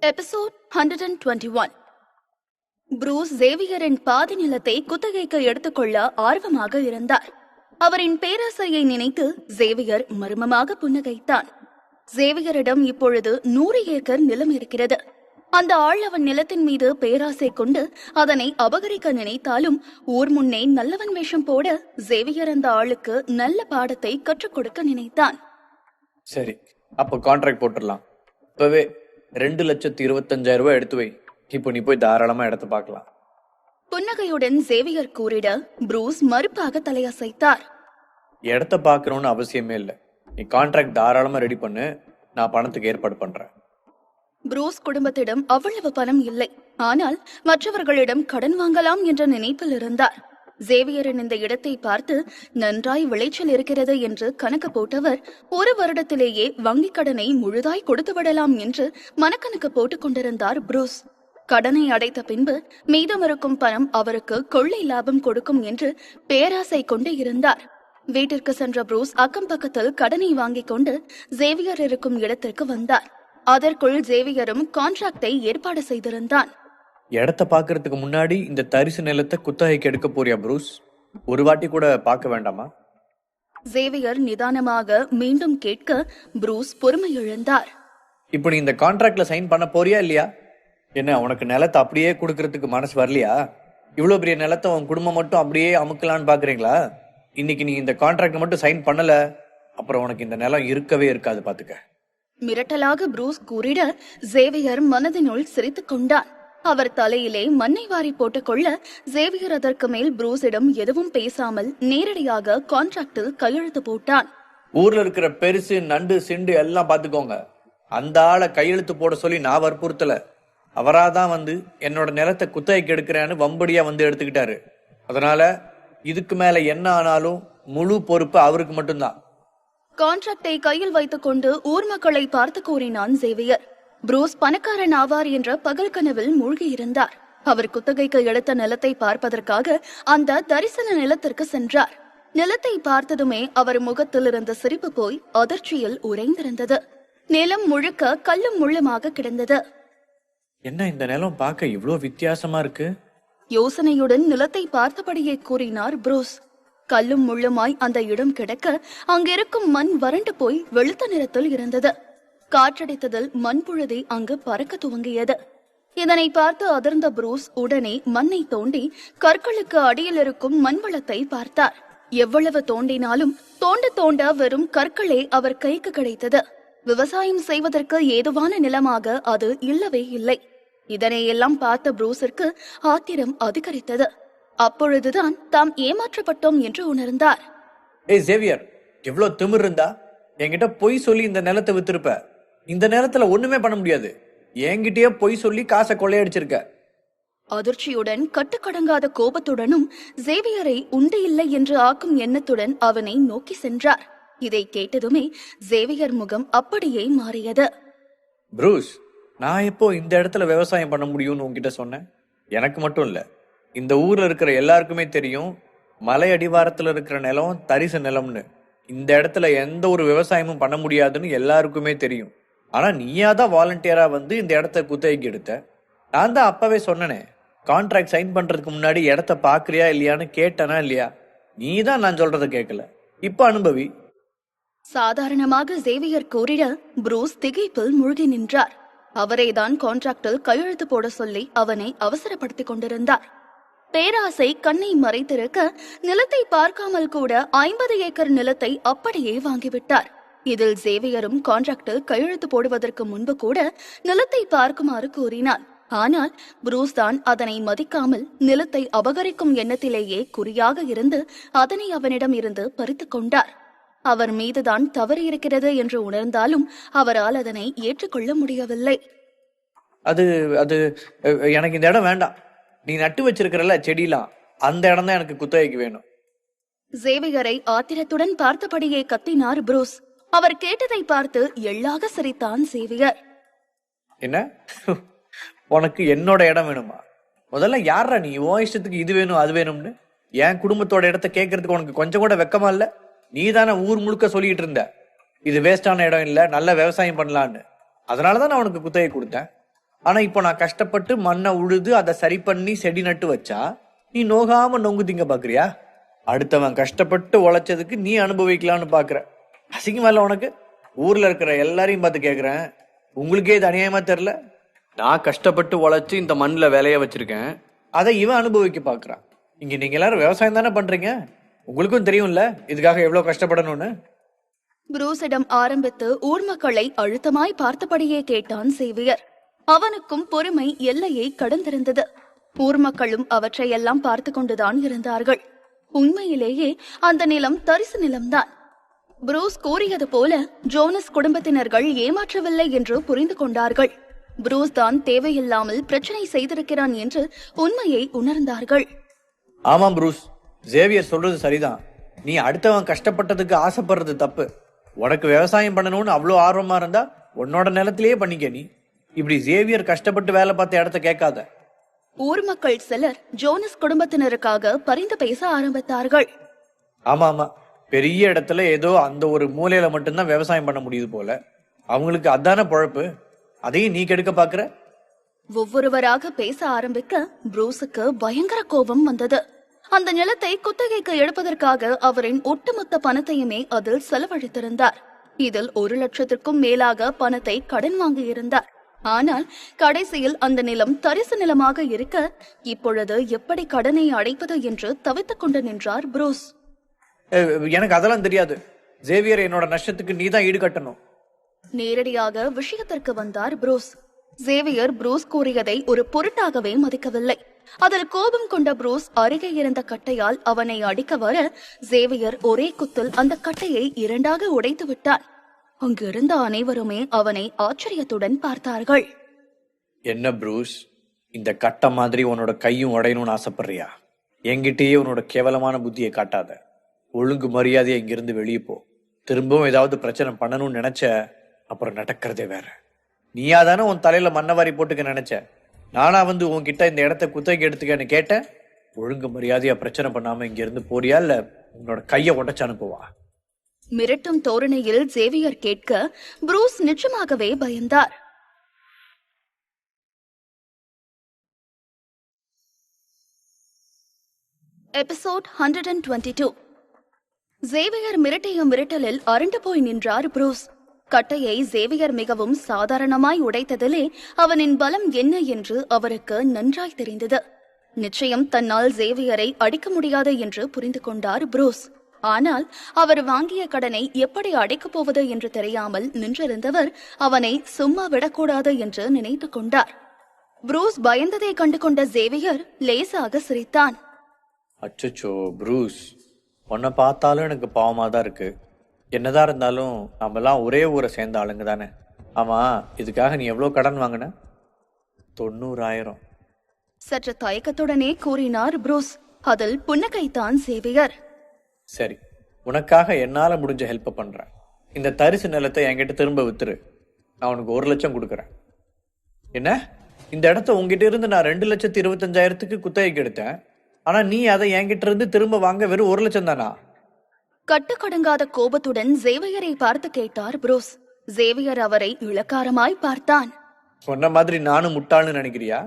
Episode 121. Bruce சேவியரின் பாதி நிலத்தை குத்தகைக்கு எடுத்துக்கொள்ள ஆர்வமாக இருந்தார். அவரின் பேராசையை நினைத்து சேவியர் மர்மமாக புன்னகைத்தான். சேவியரிடம் இப்பொழுது 100 ஏக்கர் நிலம் இருக்கிறது. அந்த ஆள் அவன் நிலத்தின் மீது பேராசை கொண்டு அதனை அபகரிக்க நினைத்தாலும் ஊர் முன்னே நல்லவன் வேஷம் போட சேவியர் அந்த ஆளுக்கு நல்ல பாடத்தை கற்றுக் கொடுக்க நினைத்தான். சரி, அப்போ கான்ட்ராக்ட் போட்டுடலாம். இப்பவே 2,25,000 ரூபாய் எடுத்து வை. இப்போ நீ போய் தாராளமா இடத்த பார்க்கலாம். புன்னகையுடன் சேவியர் கூறிட ப்ரூஸ் மறுப்பாக தலையசைத்தார். இடத்த பார்க்கணும்னு அவசியமே இல்லை. நீ கான்ட்ராக்ட் தாராளமா ரெடி பண்ணு, நான் பணத்துக்கு ஏற்பாடு பண்றேன். ப்ரூஸ் குடும்பத்திடம் அவ்வளவு பணம் இல்லை. ஆனால் மற்றவர்களிடம் கடன் வாங்கலாம் என்ற நினைப்பில் இருந்தார். சேவியரின் இந்த இடத்தை பார்த்து நன்றாய் விளைச்சல் இருக்கிறது என்று கணக்கு போட்டவர் 1 வருடத்திலேயே வங்கி கடனை முழுதாய் கொடுத்து விடலாம் என்று மனக்கணக்கு போட்டுக் கொண்டிருந்தார் ப்ரூஸ். கடனை அடைத்த பின்பு மீதமிருக்கும் பணம் அவருக்கு கொள்ளை லாபம் கொடுக்கும் என்று பேராசை கொண்டு இருந்தார். வீட்டிற்கு சென்ற ப்ரூஸ் அக்கம் பக்கத்தில் கடனை வாங்கிக் கொண்டு சேவியர் இருக்கும் இடத்திற்கு வந்தார். அதற்குள் சேவியரும் கான்ட்ராக்டை ஏற்பாடு செய்திருந்தான். இடத்த பாக்குறதுக்கு முன்னாடி இந்த தரிசு நிலத்தை குத்தகைக்கு எடுக்க போறியா ப்ரூஸ்? ஒரு வாட்டி கூட பார்க்க வேண்டாமா? சேவியர் நிதானமாக மீண்டும் கேட்க ப்ரூஸ் பொறுமை இழந்தார். இப்போ நீ இந்த கான்ட்ராக்ட்ல சைன் பண்ண போறியா இல்லையா? என்ன, உனக்கு நிலத்தை அப்படியே கொடுக்கறதுக்கு மனசு வரலையா? இவ்வளவு பெரிய நிலத்தை உன் குடும்பம் மட்டும் அப்படியே அமுக்கலான்னு பாக்குறீங்களா? இன்னைக்கு நீ இந்த கான்ட்ராக்ட் மட்டும் சைன் பண்ணல, அப்புறம் உனக்கு இந்த நிலம் இருக்கவே இருக்காது, பாத்துக்க. மிரட்டலாக ப்ரூஸ் கூறிட சேவியர் மனதினுள் சிரித்துக் கொண்டான். அவர் தலையிலே மண்ணை வாரி போட்டுக் கொள்ள சேவியர் அதற்கு மேல் ப்ரூஸிடம் எதுவும் பேசாமல் நேரடியாக கான்ட்ராக்டில் கையெழுத்து போட்டான். ஊர்ல இருக்கிற பெருசு நண்டு சிண்டு எல்லாம் பாத்துக்கோங்க. அந்த ஆளை கையெழுத்து போட சொல்லி நான் வற்புறுத்தல. அவராதான் வந்து என்னோட நிலத்தை குத்தகைக்கு எடுக்கிறேன்னு வம்படியா வந்து எடுத்துக்கிட்டாரு. அதனால இதுக்கு மேல என்ன ஆனாலும் முழு பொறுப்பு அவருக்கு மட்டும்தான். கான்ட்ராக்டை கையில் வைத்துக் கொண்டு ஊர் மக்களை பார்த்து கூறினான் சேவியர். ப்ரூஸ் பணக்காரன் ஆவார் என்ற பகல் கனவில் மூழ்கியிருந்தார். அவர் குத்தகைக்கு எடுத்த நிலத்தை பார்ப்பதற்காக அந்த தரிசன நிலத்திற்கு சென்றார். நிலத்தை பார்த்ததுமே அவர் முகத்தில் இருந்த சிரிப்பு போய் அதிர்ச்சியில் உறைந்திருந்தது. நிலம் முழுக்க கல்லும் முள்ளுமாக கிடந்தது. என்ன, இந்த நிலம் பார்க்க இவ்வளவு வித்தியாசமா இருக்கு? யோசனையுடன் நிலத்தை பார்த்தபடியே கூறினார் ப்ரூஸ். கல்லும் முள்ளுமாய் அந்த இடம் கிடக்க அங்கிருக்கும் மண் வறண்டு போய் வெளுத்த நிறத்தில் இருந்தது. காற்றடித்ததில் மண்புழுதி அங்கு பறக்க துவங்கியது. இதனை பார்த்து அதிர்ந்த ப்ரூஸ் உடனே மண்ணை தோண்டி கற்களுக்கு அடியில் இருக்கும் மண்வளத்தை பார்த்தார். எவ்வளவு தோண்டினாலும் தோண்ட தோண்ட வெறும் கற்களே அவர் கைக்கு கிடைத்தது. விவசாயம் செய்வதற்கு ஏதுவான நிலமாக அது இல்லவே இல்லை. இதனையெல்லாம் பார்த்த ப்ரூஸிற்கு ஆத்திரம் அதிகரித்தது. அப்பொழுதுதான் தாம் ஏமாற்றப்பட்டோம் என்று உணர்ந்தார். ஏய் சேவியர், எவ்வளவு திமிர் இருந்தா என்கிட்ட பொய் சொல்லி இந்த நிலத்தை வித்திருப்ப. இந்த நேரத்துல ஒண்ணுமே பண்ண முடியாது. என்கிட்டயே பொய் சொல்லி காசை கொள்ளையடிச்சிருக்க. அதிர்ச்சியுடன் கட்டுக்கடங்காத கோபத்துடனும் சேவியரை உண்டு இல்லை என்று ஆக்கும் எண்ணத்துடன் அவனை நோக்கி சென்றார். இதை கேட்டதுமே சேவியர் முகம் அப்படியே மாறியது. ப்ரூஸ், நான் எப்போ இந்த இடத்துல விவசாயம் பண்ண முடியும்னு உன்கிட்ட சொன்னேன்? எனக்கு மட்டும் இல்ல, இந்த ஊர்ல இருக்கிற எல்லாருக்குமே தெரியும் மலை அடிவாரத்துல இருக்கிற நிலம் தரிசு நிலம்னு. இந்த இடத்துல எந்த ஒரு விவசாயமும் பண்ண முடியாதுன்னு எல்லாருக்குமே தெரியும். ஆனா நீயாதான் வாலண்டியரா வந்து இந்த இடத்த குத்தகைக்கு எடுத்த. நான் தான் அப்பவே சொன்னனே, கான்ட்ராக்ட் சைன் பண்றதுக்கு முன்னாடி இடத்த பாக்குறியா இல்லையான்னு கேட்டனா இல்லையா? நீ தான் நான் சொல்றத கேட்கல. இப்ப அனுபவி. சாதாரணமாக சேவியர் கூறிட ப்ரூஸ் திகைப்பில் மூழ்கி நின்றார். அவரேதான் கான்ட்ராக்டில் கையெழுத்து போட சொல்லி அவனை அவசரப்படுத்திக் கொண்டிருந்தார். பேராசை கண்ணை மறைத்திருக்க நிலத்தை பார்க்காமல் கூட 50 ஏக்கர் நிலத்தை அப்படியே வாங்கிவிட்டார். இதில் சேவியரும் கான்ட்ராக்டில் கையெழுத்து போடுவதற்கு முன்பு கூட நிலத்தை பார்க்குமாறு கூறினார். ஆனால் ப்ரூஸ் தான் அதனை மதிக்காமல் நிலத்தை அபகரிக்கும் எண்ணத்திலேயே குறியாக இருந்து அதனை அவனிடம் இருந்து பறித்து கொண்டார். அவர் மீதுதான் தவறு இருக்கிறது என்று உணர்ந்தாலும் அவரால் அதனை ஏற்றுக்கொள்ள முடியவில்லை. அது அது எனக்கு இந்த இடம் வேண்டாம். நீ நட்டு வச்சிருக்கிறல்ல செடியெல்லாம், அந்த இடம் தான் எனக்கு குத்தகைக்கு வேணும். சேவியரை ஆத்திரத்துடன் பார்த்தபடியே கத்தினார் ப்ரூஸ். அவர் கேட்டதை பார்த்து எள்ளாக சிரித்தான் சேவியர். என்ன, உனக்கு என்னோட இடம் வேணுமா? முதல்ல யாரா நீ உன் இஷ்டத்துக்கு இது வேணும் அது வேணும்னு? என் குடும்பத்தோட இடத்த கேட்கறதுக்கு உனக்கு கொஞ்சம் கூட வெக்கமா இல்ல? நீ தானே ஊர் முழுக்க சொல்லிட்டு இருந்த இது வேஸ்டான இடம் இல்ல, நல்ல விவசாயம் பண்ணலான்னு. அதனாலதான் நான் உனக்கு குத்தகை கொடுத்தேன். ஆனா இப்போ நான் கஷ்டப்பட்டு மண்ணை உழுது அதை சரி பண்ணி செடி நட்டு வச்சா நீ நோகாம நொங்கு திங்க பாக்குறியா? அடுத்தவன் கஷ்டப்பட்டு உழைச்சதுக்கு நீ அனுபவிக்கலாம்னு பாக்குற. அசிங்கமா இல்ல உனக்கு? ஊர்ல இருக்கிற எல்லாரையும் பார்த்து கேக்குறேன், உங்களுக்கே இது அநியாயமா தெரியல? நான் கஷ்டப்பட்டு உழைச்சு இந்த மண்ணில் விளைய வச்சிருக்கேன், அதை இவன் அனுபவிக்க பாக்குறான். இங்க நீங்க எல்லாரும் விவசாயம் தானே பண்றீங்க, உங்களுக்கும் தெரியும்ல இதுக்காக எவ்வளவு கஷ்டப்படணும்னு. புரூஸிடம் ஆரம்பித்து ஊர் மக்களை அழுத்தமாய் பார்த்தபடியே கேட்டான் சேவியர். அவனுக்கும் பொறுமை எல்லையை கடந்திருந்தது. ஊர் மக்களும் அவற்றையெல்லாம் பார்த்து கொண்டுதான் இருந்தார்கள். உண்மையிலேயே அந்த நிலம் தரிசு நிலம்தான். புரூஸ் கூறியது போல ஜோனஸ் குடும்பத்தினர்கள் ஏமாற்றவில்லை என்று புரிந்து கொண்டார்கள். புரூஸ் தான் தேவையில்லாமல் பிரச்சனை செய்திருக்கிறான் என்று உண்மையை உணர்ந்தார்கள். ஆமாம் புரூஸ், ஜேவியர் சொல்றது சரிதான். நீ அடுத்தவன் கஷ்டப்பட்டதுக்கு ஆசைப்படுறது தப்பு. உனக்கு விவசாயம் பண்ணணும்னு அவ்வளோ ஆர்வமா இருந்தா உன்னோட நிலத்திலேயே பண்ணிக்க. நீ இப்படி ஜேவியர் கஷ்டப்பட்டு வேலை பார்த்த இடத்த கேட்காத. ஊர் மக்கள் சிலர் ஜோனஸ் குடும்பத்தினருக்காக பரிந்து பேச ஆரம்பித்தார்கள். ஆமா ஆமா, பெரிய இடத்துல ஏதோ அந்த ஒரு மூலையில மட்டும்தான் விவசாயம் பண்ண முடியுது போல. அவங்களுக்கு அதான பொழப்பு, அதையும் நீ கெடுக்க பாக்குற. ஒவ்வொருவராக பேச ஆரம்பிக்க புரூஸுக்கு பயங்கர கோபம் வந்தது. அந்த நிலத்தை குத்தகைக்கு எடுப்பதற்காக அவரின் ஒட்டுமொத்த பணத்தையுமே அதில் செலவழித்திருந்தார். இதில் 1,00,000க்கும் மேலாக பணத்தை கடன் வாங்கியிருந்தார். ஆனால் கடைசியில் அந்த நிலம் தரிசு நிலமாக இருக்க இப்பொழுது எப்படி கடனை அடைப்பது என்று தவித்துக் கொண்டு நின்றார் புரூஸ். எனக்கு அதெல்லாம் தெரியாது. ஜேவியர் என்னோட நஷ்டத்துக்கு நீதான் ஈடுகட்டணும். நேரடியாக விஷயத்திற்கு வந்தார் புரூஸ். ஜேவியர் புரூஸ் கூறியதை ஒரு பொருட்டாகவே மதிக்கவில்லை. அதில் கோபம் கொண்ட புரூஸ் அருகே இருந்த கட்டையால் அவனை அடிக்க வர ஜேவியர் ஒரே குத்தில் அந்த கட்டையை 2ஆக உடைத்து விட்டான். அங்கிருந்த அனைவருமே அவனை ஆச்சரியத்துடன் பார்த்தார்கள். என்ன புரூஸ், இந்த கட்டை மாதிரி உன்னோட கையும் உடையணும்னு ஆசைப்படுறியா? என்கிட்டயே உன்னோட கேவலமான புத்தியை காட்டாத. ஒழுங்கு மரியாதையை இங்கிருந்து வெளியே போ. திரும்பவும் ஏதாவது பிரச்சனை பண்ணணும்னு நினைச்ச அப்புறம் நடக்கிறதே வேற. நீயா தானே உன் தலையில மண்ணவாரி போட்டுக்க நினைச்ச. நானா வந்து உன்கிட்ட இந்த இடத்த குத்தகைக்கு எடுத்துக்கன்னு கேட்டேன். ஒழுங்கு மரியாதையா பிரச்சனை பண்ணாம இங்க இருந்து போறியா இல்ல உன்னோட கைய உடைச்சு அனுப்புவா? மிரட்டும் தோரணையில் ஜேவியர் கேட்க புரூஸ் நிச்சயமாகவே பயந்தார். எபிசோட் 122. ஜேவியர் மிரட்டிய மிரட்டலில் அரண்டு போய் நின்றார் புரூஸ். கட்டையை ஜேவியர் மிகவும் சாதாரணமாய் உடைத்ததிலே அவனின் பலம் என்ன என்று அவருக்கு நன்றாய் தெரிந்தது. நிச்சயம் தன்னால் ஜேவியரை அடிக்க முடியாது என்று புரிந்து கொண்டார் புரூஸ். ஆனால் அவர் வாங்கிய கடனை எப்படி அடைக்கப் போவது என்று தெரியாமல் நின்றிருந்தவர் அவனை சும்மா விடக்கூடாது என்று நினைத்து கொண்டார். புரூஸ் பயந்ததை கண்டு கொண்ட ஜேவியர் லேசாக சிரித்தான். அச்சோ புரூஸ், உன்னை பார்த்தாலும் எனக்கு பாவமா தான் இருக்கு. என்னதான் இருந்தாலும் நம்மலாம் ஒரே ஊரை சேர்ந்த ஆளுங்க தானே. ஆமா, இதுக்காக நீ எவ்வளவு கடன் வாங்கின? 90,000. சற்று தயக்கத்துடனே கூறினார் புரூஸ். அதில் புன்னகைத்தான் ஜேவியர். சரி, உனக்காக என்னால முடிஞ்ச ஹெல்ப் பண்றேன். இந்த தரிசு நிலத்தை என்கிட்ட திரும்ப வித்துரு. நான் உனக்கு 1,00,000 கொடுக்குறேன். என்ன, இந்த இடத்த உங்ககிட்ட இருந்து நான் 2,25,000க்கு குத்தகைக்கு எடுத்தேன். ஆனா நீ அதை என்கிட்ட இருந்து திரும்ப வாங்க வெறும் 1,00,000 தானா? கட்டுக்கடங்காத கோபத்துடன் ஜேவியரை பார்த்து கேட்டார் புரூஸ். ஜேவியர் அவரை இளக்காரமாய் பார்த்தான். சொன்ன மாதிரி நானும் முட்டாள்னு நினைக்கிறியா?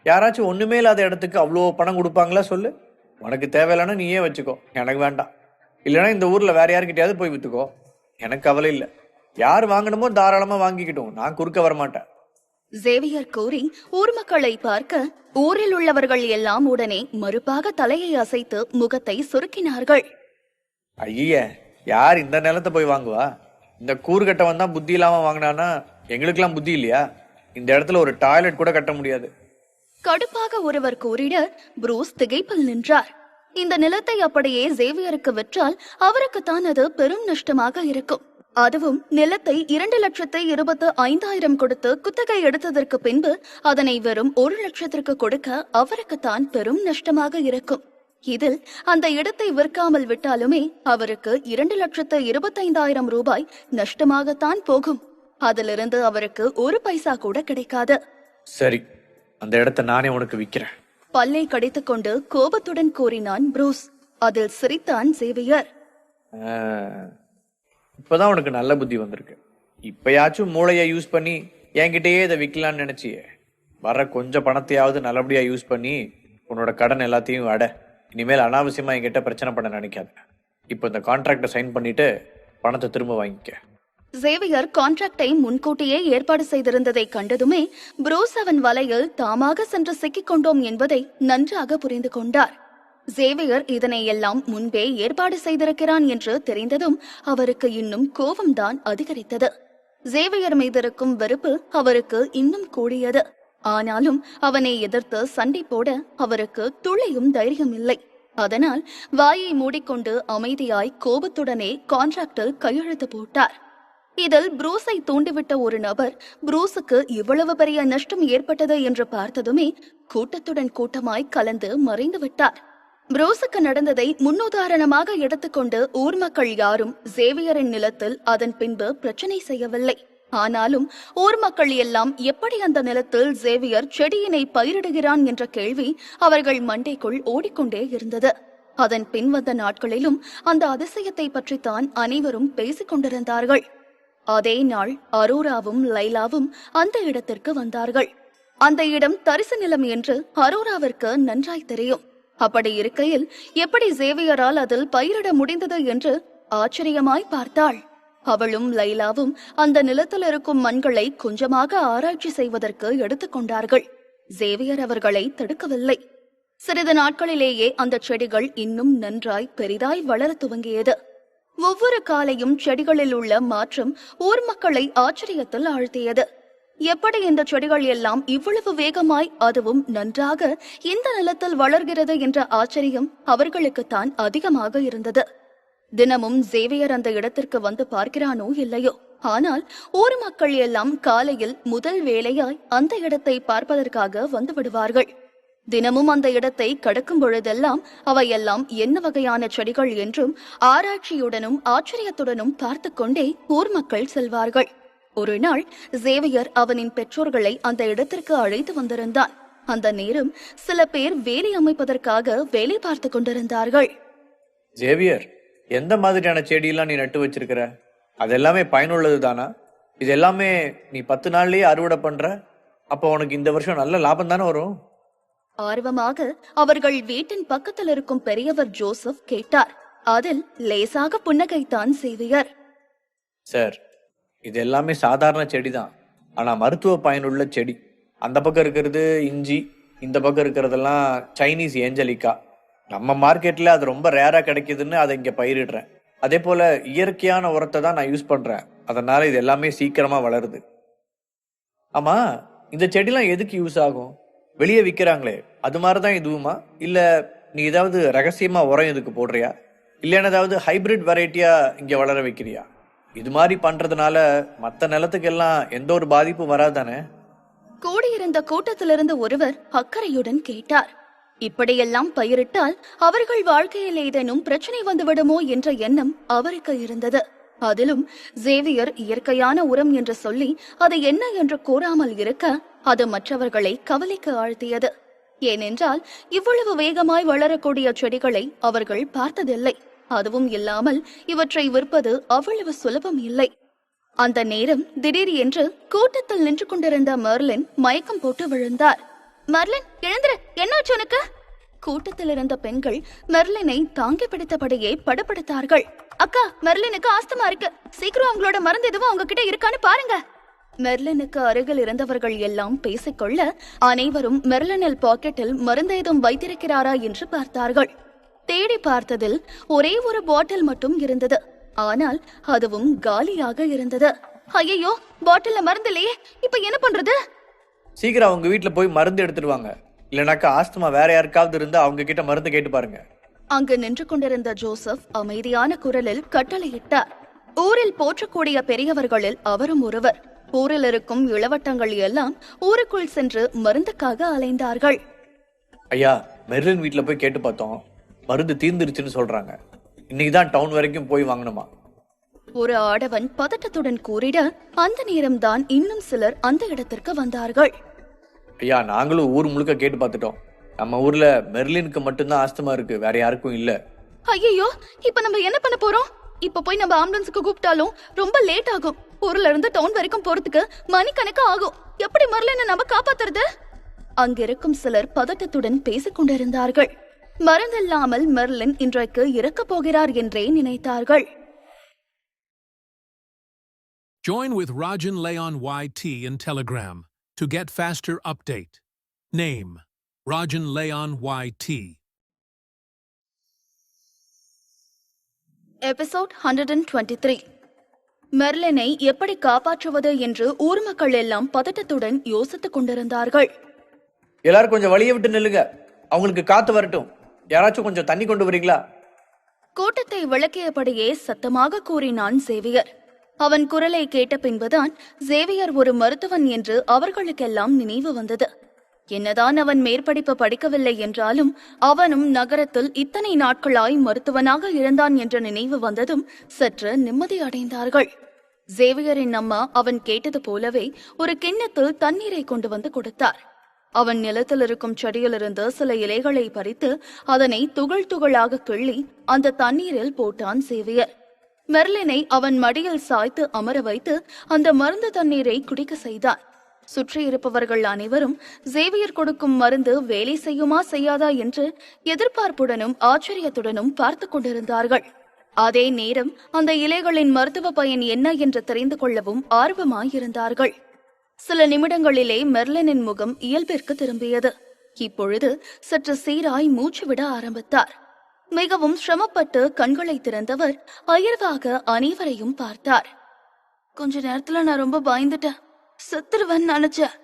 யாராச்சும் ஒண்ணுமே இல்லாத இடத்துக்கு அவ்வளோ பணம் கொடுப்பாங்களா சொல்லு? உனக்கு தேவையில்லைன்னா நீயே வச்சுக்கோ, எனக்கு வேண்டாம். இல்லைன்னா இந்த ஊர்ல வேற யாருக்கிட்டையாவது போய் வித்துக்கோ, எனக்கு கவலை இல்லை. யார் வாங்கணுமோ தாராளமா வாங்கிக்கிட்டோம், நான் குறுக்க வரமாட்டேன். ஜேவியர் கூறி ஊர் மக்களை பார்க்க ஊரில் உள்ளவர்கள் எல்லாம் உடனே மறுப்பாக தலையை அசைத்து முகத்தை சுருக்கினார்கள். ஐய, யார் இந்த நிலத்தை போய் வாங்குவா? இந்த கூறுகட்டவன் தான் புத்தி இல்லாம வாங்கினானா? எங்களுக்கெல்லாம் புத்தி இல்லையா? இந்த இடத்துல ஒரு டாய்லெட் கூட கட்ட முடியாது. கடுப்பாக ஒருவர் கூறிட புரூஸ் திகைப்பில் நின்றார். இந்த நிலத்தை அப்படியே ஜேவியருக்கு விற்றால் அவருக்குத்தான் அது பெரும் நஷ்டமாக இருக்கும். அதுவும் நிலத்தை 2,25,000 கொடுத்து குத்தகை எடுத்ததற்கு பின்பு அதனை வெறும் 1,00,000க்கு கொடுக்க அவருக்குத்தான் பெரும் நஷ்டமாக இருக்கும். இதில் அந்த இடத்தை விற்காமல் விட்டாலுமே அவருக்கு 2,25,000 ரூபாய் நஷ்டமாகத்தான் போகும். அதிலிருந்து அவருக்கு ஒரு பைசா கூட கிடைக்காது. சரி, அந்த இடத்தை நானே உனக்கு விற்கிறேன். பல்லை கடித்துக் கொண்டு கோபத்துடன் கூறினான் புரூஸ். அதில் சிரித்தான் ஜேவியர். இப்பதான் உனக்கு நல்ல புத்தி வந்திருக்கு. இப்பயாச்சும் மூளையை யூஸ் பண்ணி என்கிட்டயே இதை விற்கலான்னு நினைச்சியே. வர கொஞ்சம் பணத்தையாவது நல்லபடியா யூஸ் பண்ணி உன்னோட கடன் எல்லாத்தையும் அட. இனிமேல் அனாவசியமா என்கிட்ட பிரச்சனை பண்ண நினைக்காத. இப்போ இந்த கான்ட்ராக்டை சைன் பண்ணிட்டு பணத்தை திரும்ப வாங்கிக்க. சேவியர் கான்ட்ராக்டை முன்கூட்டியே ஏற்பாடு செய்திருந்ததை கண்டதுமே புரூஸ் அவன் வலையில் தாமாக சென்று சிக்கிக் கொண்டோம் என்பதை நன்றாக புரிந்து கொண்டார். சேவியர் இதனை எல்லாம் முன்பே ஏற்பாடு செய்திருக்கிறான் என்று தெரிந்ததும் அவருக்கு இன்னும் கோபம்தான் அதிகரித்தது. சேவியர் மீதிருக்கும் வெறுப்பு அவருக்கு இன்னும் கூடியது. ஆனாலும் அவனை எதிர்த்து சண்டை போட அவருக்கு துளியும் தைரியம் இல்லை. அதனால் வாயை மூடிக்கொண்டு அமைதியாய் கோபத்துடனே கான்ட்ராக்டில் கையெழுத்து போட்டார். இதில் புரூஸை தூண்டிவிட்ட ஒரு நபர் புரூஸுக்கு இவ்வளவு பெரிய நஷ்டம் ஏற்பட்டது என்று பார்த்ததுமே கூட்டத்துடன் கூட்டமாய் கலந்து மறைந்து விட்டார். புரூஸுக்கு நடந்ததை முன்னுதாரணமாக எடுத்துக்கொண்டு ஊர் மக்கள் யாரும் சேவியரின் நிலத்தில் அதன் பின்பு பிரச்சனை செய்யவில்லை. ஆனாலும் ஊர் மக்கள் எல்லாம் எப்படி அந்த நிலத்தில் சேவியர் செடியினை பயிரிடுகிறான் என்ற கேள்வி அவர்கள் மண்டைக்குள் ஓடிக்கொண்டே இருந்தது. அதன் பின் வந்த நாட்களிலும் அந்த அதிசயத்தை பற்றித்தான் அனைவரும் பேசிக் கொண்டிருந்தார்கள். அதே நாள் அரோராவும் லைலாவும் அந்த இடத்திற்கு வந்தார்கள். அந்த இடம் தரிசு நிலம் என்று அரோராவிற்கு நன்றாய் தெரியும். அப்படி இருக்கையில் எப்படி சேவியரால் அதில் பயிரிட முடிந்தது என்று ஆச்சரியமாய் பார்த்தாள். அவளும் லைலாவும் அந்த நிலத்தில் இருக்கும் மண்களை கொஞ்சமாக ஆராய்ச்சி செய்வதற்கு எடுத்துக்கொண்டார்கள். சேவியர் அவர்களை தடுக்கவில்லை. சிறிது நாட்களிலேயே அந்த செடிகள் இன்னும் நன்றாய் பெரிதாய் வளர துவங்கியது. ஒவ்வொரு காலையும் செடிகளில் உள்ள மாற்றம் ஊர் மக்களை ஆச்சரியத்தில் ஆழ்த்தியது. எப்படி இந்த செடிகள் எல்லாம் இவ்வளவு வேகமாய் அதுவும் நன்றாக இந்த நிலத்தில் வளர்கிறது என்ற ஆச்சரியம் அவர்களுக்குத்தான் அதிகமாக இருந்தது. தினமும் சேவியர் அந்த இடத்திற்கு வந்து பார்க்கிறானோ இல்லையோ, ஆனால் ஊர் மக்கள் எல்லாம் காலையில் முதல் வேளையாய் அந்த இடத்தை பார்ப்பதற்காக வந்து விடுவார்கள். தினமும் அந்த இடத்தை கடக்கும் பொழுதெல்லாம் அவையெல்லாம் என்ன வகையான செடிகள் என்றும் ஆராய்ச்சியுடனும் ஆச்சரியத்துடனும் பார்த்து கொண்டே ஊர் மக்கள் செல்வார்கள். ஒரு நாள் சேவியர் அவனின் பெற்றோர்களை அந்த இடத்திற்கு அழைத்து வந்திருந்தான். அந்த நேரம் சில பேர் வேலை அமைப்பதற்காக வேலை பார்த்து கொண்டிருந்தார்கள். சேவியர், எந்த மாதிரியான செடியெல்லாம் நீ நட்டு வச்சிருக்கிற? அதெல்லாமே பயனுள்ளது தானா? இது எல்லாமே நீ 10 நாள்லயே அறுவடை பண்ற? அப்போ உனக்கு இந்த வருஷம் நல்ல லாபம் தானே வரும்? ஆர்வமாக அவர்கள் வீட்டின் பக்கத்தில் இருக்கும் பெரியவர் ஜோசப் கேட்டார். அதில் லேசாக புன்னகைத்தான் சேவியர். சார், இது எல்லாமே சாதாரண செடி தான். ஆனா மருத்துவ பயனுள்ள செடி. அந்த பக்கம் இருக்கிறது இஞ்சி, இந்த பக்கம் இருக்கிறதெல்லாம் சைனீஸ் ஏஞ்சலிக்கா. நம்ம மார்க்கெட்ல அது ரொம்ப ரேரா கிடைக்குதுன்னு அதை இங்க பயிரிடுறேன். அதே போல இயற்கையான உரத்தை தான் நான் யூஸ் பண்றேன். அதனால இது எல்லாமே சீக்கிரமா வளருது. ஆமா, இந்த செடிலாம் எதுக்கு யூஸ் ஆகும்? வெளியே விற்கிறாங்களே, அது மாதிரிதான் இதுவுமா? இல்ல நீ ஏதாவது ரகசியமா உரம் இதுக்கு போடுறியா? இல்லைன்னா ஏதாவது ஹைபிரிட் வெரைட்டியா இங்க வளர வைக்கிறியா? இது மாதிரி பண்றதுனால மற்ற நிலத்துக்கெல்லாம் எந்த ஒரு பாதிப்பும் வராதானே? கூடியிருந்த கூட்டத்திலிருந்து ஒருவர் அக்கறையுடன் கேட்டார். இப்படியெல்லாம் பயிரிட்டால் அவர்கள் வாழ்க்கையில் ஏதேனும் பிரச்சனை வந்துவிடுமோ என்ற எண்ணம் அவருக்கு இருந்தது. அதிலும் சேவியர் இயற்கையான உரம் என்று சொல்லி அது என்ன என்று கூறாமல் இருக்க அது மற்றவர்களை கவலைக்கு ஆழ்த்தியது. ஏனென்றால் இவ்வளவு வேகமாய் வளரக்கூடிய செடிகளை அவர்கள் பார்த்ததில்லை. அதுவும் இல்லாமல் இவற்றை விற்பது அவ்வளவு சுலபம் இல்லை. அந்த நேரம் திடீர் என்று கூட்டத்தில் நின்று கொண்டிருந்த மெர்லின் மயக்கம் போட்டு விழுந்தார். மெர்லின், எழுந்திரு, என்னாச்சு உனக்கு? கூட்டத்தில் இருந்த பெண்கள் மெர்லினை தாங்கி பிடித்தபடியே படப்படுத்தார்கள். அக்கா, மெர்லினுக்கு ஆஸ்துமா இருக்கு, சீக்கிரம் அவங்களோட மருந்து எதுவும் அவங்க கிட்ட இருக்கான்னு பாருங்க. மெர்லினுக்கு அருகில் இருந்தவர்கள் எல்லாம் பேசிக்கொள்ள அனைவரும் மெர்லினில் பாக்கெட்டில் மருந்து ஏதும் வைத்திருக்கிறாரா என்று பார்த்தார்கள். தேடி பார்த்ததில் ஒரே ஒரு பாட்டில் மட்டும் இருந்தது. ஆனால் அதுவும் காலியாக இருந்தது. ஐயோ, பாட்டில்ல மருந்து இல்லையே, இப்ப என்ன பண்றது? சீக்கிரம் அவங்க வீட்டுல போய் மருந்து எடுத்துடுவாங்க. இல்லனாக்கா ஆஸ்துமா வேற யாருக்காவது இருந்தா அவங்க கிட்ட மருந்து கேட்டு பாருங்க. அங்கு நின்று கொண்டிருந்த ஜோசப் அமைதியான குரலில் கட்டளையிட்டார். ஊரில் போற்றக்கூடிய பெரியவர்களில் அவரும் ஒருவர். ஊரில் இருக்கும் இளவட்டங்கள் எல்லாம் ஊருக்குள் சென்று மருந்துக்காக அலைந்தார்கள். ஐயா, மெர்லின் வீட்டுல போய் கேட்டு பார்த்தோம், மருந்து தீர்ந்துருச்சுன்னு சொல்றாங்க. இன்னைக்குதான் டவுன் வரைக்கும் போய் வாங்கணுமா? ஒரு ஆடவன் பதட்டத்துடன் கூறிட அந்த நேரம்தான் இன்னும் சிலர் அந்த இடத்திற்கு வந்தார்கள். ஐயா, நாங்களும் ஊர் முழுக்க கேட்டு பார்த்துட்டோம். நம்ம ஊர்ல மெர்லினுக்கு மட்டும்தான் ஆஸ்துமா இருக்கு, வேற யாருக்கும் இல்ல. ஐயோ, இப்ப நம்ம என்ன பண்ண போறோம்? இப்ப போய் நம்ம ஆம்புலன்ஸுக்கு கூப்பிட்டாலும் ரொம்ப லேட் ஆகும். ஊர்ல இருந்து டவுன் வரைக்கும் போறதுக்கு மணிக்கணக்கு ஆகும். எப்படி மெர்லினை நம்ம காப்பாத்துறது? அங்கிருக்கும் சிலர் பதட்டத்துடன் பேசிக் கொண்டிருந்தார்கள். மருந்தில்லாமல் மெர்லின் இன்றைக்கு இறக்கப் போகிறார் என்றே நினைத்தார்கள். Join with Rajan Leon YT in Telegram to get faster update. Name: Rajan Leon YT. Episode 123. மெர்லினை எப்படி காப்பாற்றுவது என்று ஊர் மக்கள் எல்லாம் பதட்டத்துடன் யோசித்துக் கொண்டிருந்தார்கள். எல்லாரும் கொஞ்சம் வழியை விட்டு நில்லுங்க, அவங்களுக்கு காத்து வரட்டும். யாராச்சும் கொஞ்சம் தண்ணி கொண்டு வரீங்களா? கூட்டத்தை விளக்கியபடியே சத்தமாக கூறினான் சேவியர். அவன் குரலை கேட்ட பின்புதான் சேவியர் ஒரு மருத்துவன் என்று அவர்களுக்கெல்லாம் நினைவு வந்தது. என்னதான் அவன் மேற்படிப்பு படிக்கவில்லை என்றாலும் அவனும் நகரத்தில் இத்தனை நாட்களாய் மருத்துவனாக இருந்தான் என்ற நினைவு வந்ததும் சற்று நிம்மதி அடைந்தார்கள். சேவியரின் அம்மா அவன் கேட்டது போலவே ஒரு கிண்ணத்தில் தண்ணீரை கொண்டு வந்து கொடுத்தார். அவன் நிலத்தில் இருக்கும் செடியிலிருந்து சில இலைகளை பறித்து அதனை துகள் துகளாக கிள்ளி அந்த தண்ணீரில் போட்டான் சேவியர். மெர்லினை அவன் மடியில் சாய்த்து அமர வைத்து அந்த மருந்து தண்ணீரை குடிக்க செய்தான். சுற்றி இருப்பவர்கள் அனைவரும் சேவியர் கொடுக்கும் மருந்து வேலை செய்யுமா செய்யாதா என்று எதிர்பார்ப்புடனும் ஆச்சரியத்துடனும் பார்த்து கொண்டிருந்தார்கள். அதே நேரம் அந்த இலைகளின் மருத்துவ பயன் என்ன என்று தெரிந்து கொள்ளவும் ஆர்வமாயிருந்தார்கள். சில நிமிடங்களிலே மெர்லினின் முகம் இயல்பிற்கு திரும்பியது. இப்பொழுது சற்று சீராய் மூச்சு விட ஆரம்பித்தார். மிகவும் சிரமப்பட்டு கண்களை திறந்தவர் அயர்வாக அனைவரையும் பார்த்தார். கொஞ்ச நேரத்துல நான் ரொம்ப பயந்துட்டேன், செத்துருவன் நினைச்சேன்.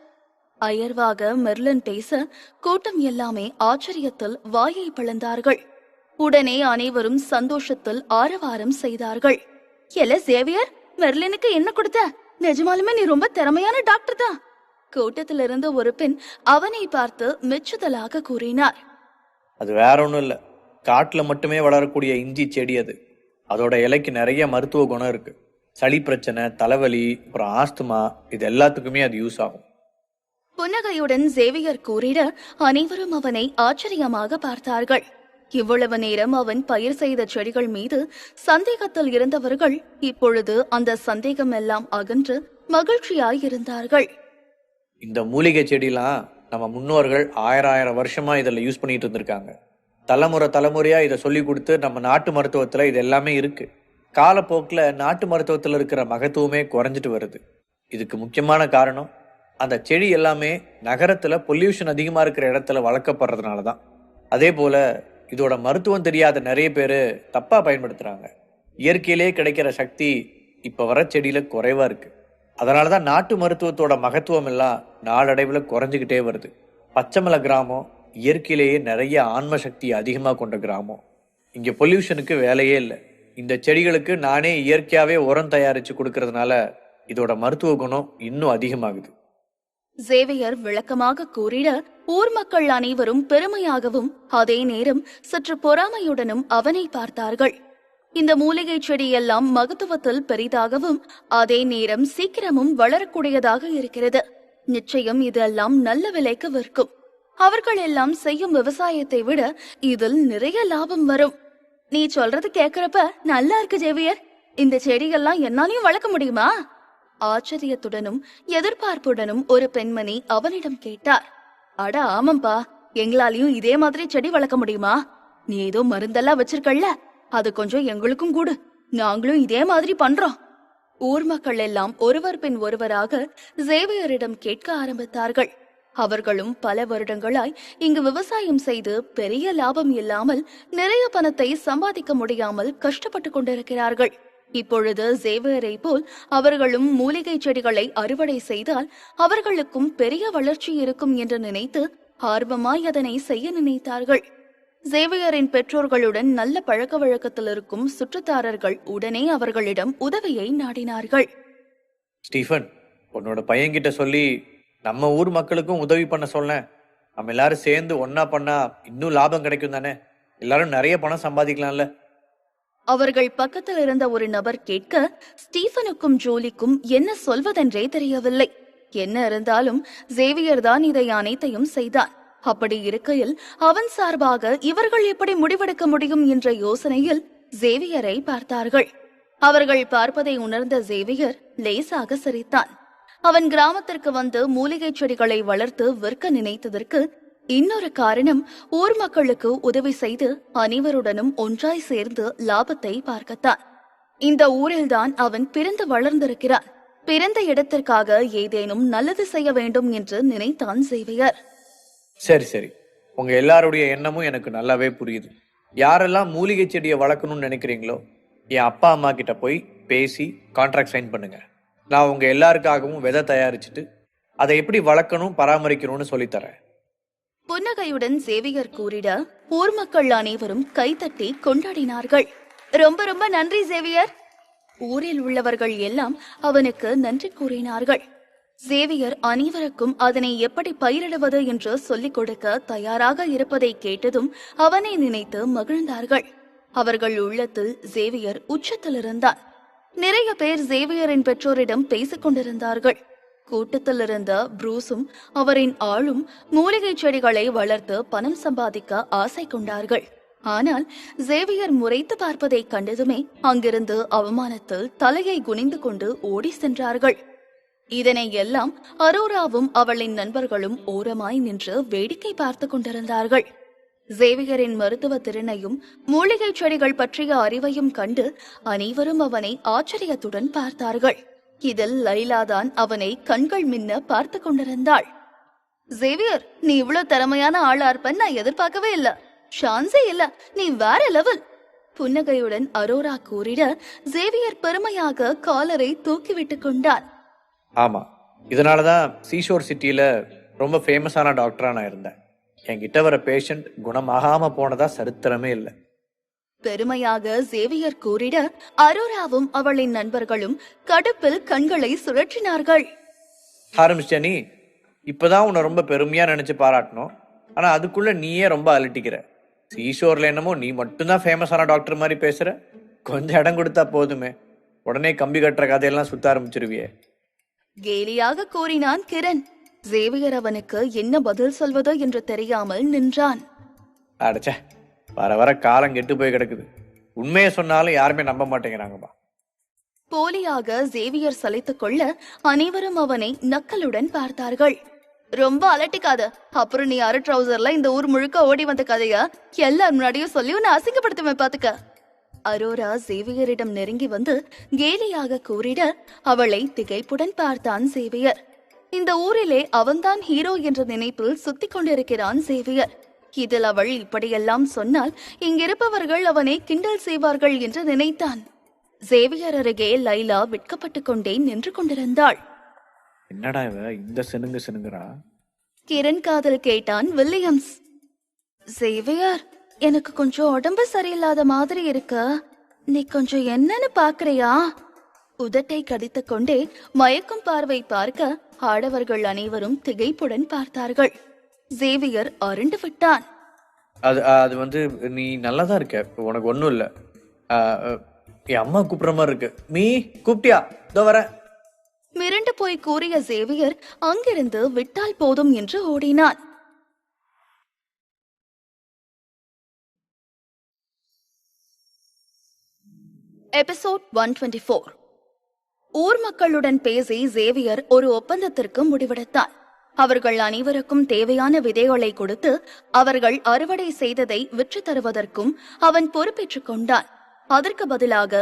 அயர்வாக மெர்லின் பேச கூட்டம் எல்லாமே ஆச்சரியத்தில் வாயை பிளந்தார்கள். உடனே அனைவரும் சந்தோஷத்தில் ஆரவாரம் செய்தார்கள். எல சேவியர், மெர்லினுக்கு என்ன கொடுத்த? நிஜமாலுமே நீ ரொம்ப திறமையான டாக்டர் தான். கூட்டத்திலிருந்து ஒரு பெண் அவனை பார்த்து மெச்சுதலாக கூறினார். அது வேற ஒன்றும் இல்லை, காட்டுல மட்டுமே வளரக்கூடிய இஞ்சி செடி அது. அதோட இலைக்கு நிறைய மருத்துவ குணம் இருக்கு. சளி பிரச்சனை, தலைவலி, அப்புறம் ஆஸ்துமா, இது எல்லாத்துக்குமே அது யூஸ் ஆகும். புன்னகையுடன் சேவியர் கூறிட அனைவரும் அவனை ஆச்சரியமாக பார்த்தார்கள். இவ்வளவு நேரம் அவன் பயிர் செய்த செடிகள் மீது சந்தேகத்தில் இருந்தவர்கள் இப்பொழுது அந்த சந்தேகம் எல்லாம் அகன்று மகிழ்ச்சியாய் இருந்தார்கள். இந்த மூலிகை செடிலாம் நம்ம முன்னோர்கள் ஆயிரம் வருஷமா இதில் யூஸ் பண்ணிட்டு இருந்திருக்காங்க. தலைமுறையா இதை சொல்லி கொடுத்து நம்ம நாட்டு மருத்துவத்துல இது எல்லாமே இருக்கு. காலப்போக்கில் நாட்டு மருத்துவத்தில் இருக்கிற மகத்துவமே குறைஞ்சிட்டு வருது. இதுக்கு முக்கியமான காரணம் அந்த செடி எல்லாமே நகரத்துல பொல்யூஷன் அதிகமா இருக்கிற இடத்துல வளர்க்கப்படுறதுனால தான். அதே போல இதோட மருத்துவம் தெரியாத நிறைய பேர் தப்பா பயன்படுத்துறாங்க. இயற்கையிலே கிடைக்கிற சக்தி இப்ப வர செடியில குறைவா இருக்கு. அதனாலதான் நாட்டு மருத்துவத்தோட மகத்துவம் எல்லாம் நாளடைவுல குறைஞ்சுக்கிட்டே வருது. பச்சைமலை கிராமம் இயற்கையிலேயே நிறைய ஆன்ம சக்தி அதிகமா கொண்ட கிராமம். இங்க பொல்யூஷனுக்கு வேலையே இல்லை. இந்த செடிகளுக்கு நானே இயற்கையாவே உரம் தயாரிச்சு கொடுக்கறதுனால இதோட மருத்துவ குணம் இன்னும் அதிகமாகுது. சேவியர் விளக்கமாக கூறிட ஊர் மக்கள் அனைவரும் பெருமையாகவும் அதே நேரம் சற்று பொறாமையுடனும் அவனை பார்த்தார்கள். இந்த மூலிகை செடியெல்லாம் மகத்துவத்தில் பெரிதாகவும் அதே நேரம் சீக்கிரமும் வளரக்கூடியதாக இருக்கிறது. நிச்சயம் இதெல்லாம் நல்ல விலைக்கு விற்கும். அவர்கள் எல்லாம் செய்யும் விவசாயத்தை விட இதில் நிறைய லாபம் வரும். நீ சொல்றது கேக்குறப்ப நல்லா இருக்கு சேவியர். இந்த செடிகள்லாம் என்னாலையும் வளர்க்க முடியுமா? ஆச்சரியத்துடனும் எதிர்பார்ப்புடனும் ஒரு பெண்மணி அவனிடம் கேட்டார். அட ஆமாம்பா, எங்களாலையும் இதே மாதிரி செடி வளர்க்க முடியுமா? நீ ஏதோ மருந்தெல்லாம் வச்சிருக்கல்ல, அது கொஞ்சம் எங்களுக்கும் கூடு, நாங்களும் இதே மாதிரி பண்றோம். ஊர் மக்கள் எல்லாம் ஒருவர் பின் ஒருவராக சேவியரிடம் கேட்க ஆரம்பித்தார்கள். அவர்களும் பல வருடங்களாய் இங்கு விவசாயம் செய்து பெரிய லாபம் இல்லாமல் நிறைய பணத்தை சம்பாதிக்க முடியாமல் கஷ்டப்பட்டு கொண்டிருக்கிறார்கள். இப்பொழுது சேவியரை போல் அவர்களும் மூலிகை செடிகளை அறுவடை செய்தால் அவர்களுக்கும் பெரிய வளர்ச்சி இருக்கும் என்று நினைத்து ஆர்வமாய் அதனை செய்ய நினைத்தார்கள். சேவியரின் பெற்றோர்களுடன் நல்ல பழக்க வழக்கத்தில் இருக்கும் சுற்றுத்தாரர்கள் உடனே அவர்களிடம் உதவியை நாடினார்கள். ஸ்டீஃபன், உன்னோட பையன்கிட்ட சொல்லி நம்ம ஊர் மக்களுக்கும் உதவி பண்ண சொல்ல. நம்ம எல்லாரும் சேர்ந்து ஒன்னா பண்ணா இன்னும் லாபம் கிடைக்கும் தானே? எல்லாரும் நிறைய பணம் சம்பாதிக்கலாம்ல. அவர்கள் பக்கத்தில் இருந்த ஒரு நபர் கேட்க ஸ்டீஃபனுக்கும் ஜோலிக்கும் என்ன சொல்வதென்றே தெரியவில்லை. என்ன இருந்தாலும் சேவியர் தான் இதை அனைத்தையும் செய்தான். அப்படி இருக்கையில் அவன் சார்பாக இவர்கள் எப்படி முடிவெடுக்க முடியும் என்ற யோசனையில் சேவியரை பார்த்தார்கள். அவர்கள் பார்ப்பதை உணர்ந்த சேவியர் லேசாக சிரித்தான். அவன் கிராமத்திற்கு வந்து மூலிகை செடிகளை வளர்த்து விற்க நினைத்ததற்கு இன்னொரு காரணம் ஊர் மக்களுக்கு உதவி செய்து அனைவருடனும் ஒன்றாய் சேர்ந்து லாபத்தை பார்க்கத்தான். இந்த ஊரில்தான் அவன் பிறந்து வளர்ந்திருக்கிறான். பிறந்த இடத்திற்காக ஏதேனும் நல்லது செய்ய வேண்டும் என்று நினைத்தான் சேவியர். சரி சரி, உங்க எல்லாருடைய எண்ணமும் எனக்கு நல்லாவே புரியுது. யாரெல்லாம் மூலிகை செடியை வளர்க்கணும்னு நினைக்கிறீங்களோ என் அப்பா அம்மா கிட்ட போய் பேசி கான்ட்ராக்ட் சைன் பண்ணுங்க. நான் உங்க எல்லாருக்காகவும் விதை தயாரிச்சுட்டு அதை எப்படி வளர்க்கணும் பராமரிக்கணும்னு சொல்லித்தரேன். புன்னகையுடன் சேவியர் கூறிட ஊர் மக்கள் அனைவரும் கைத்தட்டி கொண்டாடினார்கள். ரொம்ப ரொம்ப நன்றி சேவியர். ஊரில் உள்ளவர்கள் எல்லாம் அவனுக்கு நன்றி கூறினார்கள். சேவியர் அனைவருக்கும் அதனை எப்படி பயிரிடுவது என்று சொல்லிக் கொடுக்க தயாராக இருப்பதை கேட்டதும் அவனை நினைத்து மகிழ்ந்தார்கள். அவர்கள் உள்ளத்தில் சேவியர் உச்சத்தில் இருந்தான். நிறைய பேர் சேவியரின் பெற்றோரிடம் பேசிக் கொண்டிருந்தார்கள். கூட்டத்தில் இருந்த ப்ரூஸும் அவரின் ஆளும் மூலிகை செடிகளை வளர்த்து பணம் சம்பாதிக்க ஆசை கொண்டார்கள். ஆனால் சேவியர் முறைத்து பார்ப்பதை கண்டதுமே அங்கிருந்து அவமானத்தில் தலையை குனிந்து கொண்டு ஓடி சென்றார்கள். இதனை எல்லாம் அரோராவும் அவளின் நண்பர்களும் ஓரமாய் நின்று வேடிக்கை பார்த்து கொண்டிருந்தார்கள். சேவியரின் மருத்துவ திறனையும் மூலிகை செடிகள் பற்றிய அறிவையும் கண்டு அனைவரும் அவனை ஆச்சரியத்துடன் பார்த்தார்கள். இதில் லைலாதான் அவனை கண்கள் மின்ன பார்த்து கொண்டிருந்தாள். சேவியர், நீ இவ்வளவு திறமையான ஆளா இருப்பன்னு நான் எதிர்பார்க்கவே இல்ல. சான்ஸே இல்ல, நீ வேற லெவல். புன்னகையுடன் அரோரா கூறிட சேவியர் பெருமையாக காலரை தூக்கிவிட்டு கொண்டான். ஆமா, இதனாலதான் சீஷோர் சிட்டியில ரொம்ப ஃபேமஸான டாக்டரா நான் இருந்தேன். என்கிட்ட வர பேஷண்ட் குணமாகாம போனதா சரித்திரமே இல்லை. பெருமையாக சேவியர் கூறிட அரோராவும் அவளின் நண்பர்களும் கடுப்பில் கண்களை சுழற்றினார்கள். ஆரம்பிச்ச நீ இப்பதான் உன்னை ரொம்ப பெருமையா நினைச்சு பாராட்டணும். ஆனா அதுக்குள்ள நீயே ரொம்ப அலட்டிக்கிற. சீஷோர்ல என்னமோ நீ மட்டும்தான் ஃபேமஸான டாக்டர் மாதிரி பேசுற. கொஞ்சம் இடம் கொடுத்தா போதுமே, உடனே கம்பி கட்டுற கதையெல்லாம் சுத்த ஆரம்பிச்சிருவியே. கேலியாக கூறினான் கிரண். சேவியர் அவனுக்கு என்ன பதில் சொல்வதோ என்று தெரியாமல் நின்றான். அடச்சே, வர வர காலம் கெட்டு போய் கிடக்குது. உண்மையை சொன்னாலும் யாருமே நம்ப மாட்டேங்கிறாங்கப்பா. போலியாக சேவியர் சலித்துக் கொள்ள அனைவரும் அவனை நக்கலுடன் பார்த்தார்கள். ரொம்ப அலட்டிக்காத, அப்புறம் நீ அரை ட்ரௌசர்ல இந்த ஊர் முழுக்க ஓடி வந்த கதைய எல்லார் முன்னாடியும் சொல்லி உன்னை அசிங்கப்படுத்துவேன் பாத்துக்க. அரோரா சேவியரிடம் நெருங்கி வந்து கேலியாக கூறிட அவளை திகைப்புடன் பார்த்தான் சேவியர். இந்த ஊரிலே அவன்தான் ஹீரோ என்ற நினைப்பில் சுத்திக் கொண்டிருக்கிறான் சேவியர். இதில் அவள் இப்படியெல்லாம் சொன்னால் இங்கிருப்பவர்கள் அவனை கிண்டல் செய்வார்கள் என்று நினைத்தான். சேவியர் அருகே லைலா வெட்கப்பட்டு கொண்டே நின்று கொண்டிருந்தாள். என்னடா இவ இந்த சினுங்குறா? கிரண் காதல் கேட்டான் வில்லியம்ஸ். சேவியர், எனக்கு கொஞ்சம் உடம்பு சரியில்லாத மாதிரி இருக்கு. நீ கொஞ்சம் என்னன்னு பாக்குறியா? உதட்டை கடித்துக் கொண்டே மயக்கும் பார்வை பார்க்க ஆடவர்கள் அனைவரும் திகைப்புடன் பார்த்தார்கள். சேவியர் அருண்டு விட்டான். அது வந்து நீ நல்லாதான் இருக்க, உனக்கு ஒண்ணும் இல்ல. என் அம்மா கூப்பிடுற மாதிரி இருக்கு. மீ கூப்பிட்டியா? இதோ வர. மிரண்டு போய் கூறிய சேவியர் அங்கிருந்து விட்டால் போதும் என்று ஓடினான். எபிசோட் 124. ஊர் மக்களுடன் பேசி சேவியர் ஒரு ஒப்பந்தத்திற்கு முடிவெடுத்தான். அவர்கள் அனைவருக்கும் தேவையான விதைகளை கொடுத்து அவர்கள் அறுவடை செய்ததை விற்று தருவதற்கும் அவன் பொறுப்பேற்றுக் கொண்டான். அதற்கு பதிலாக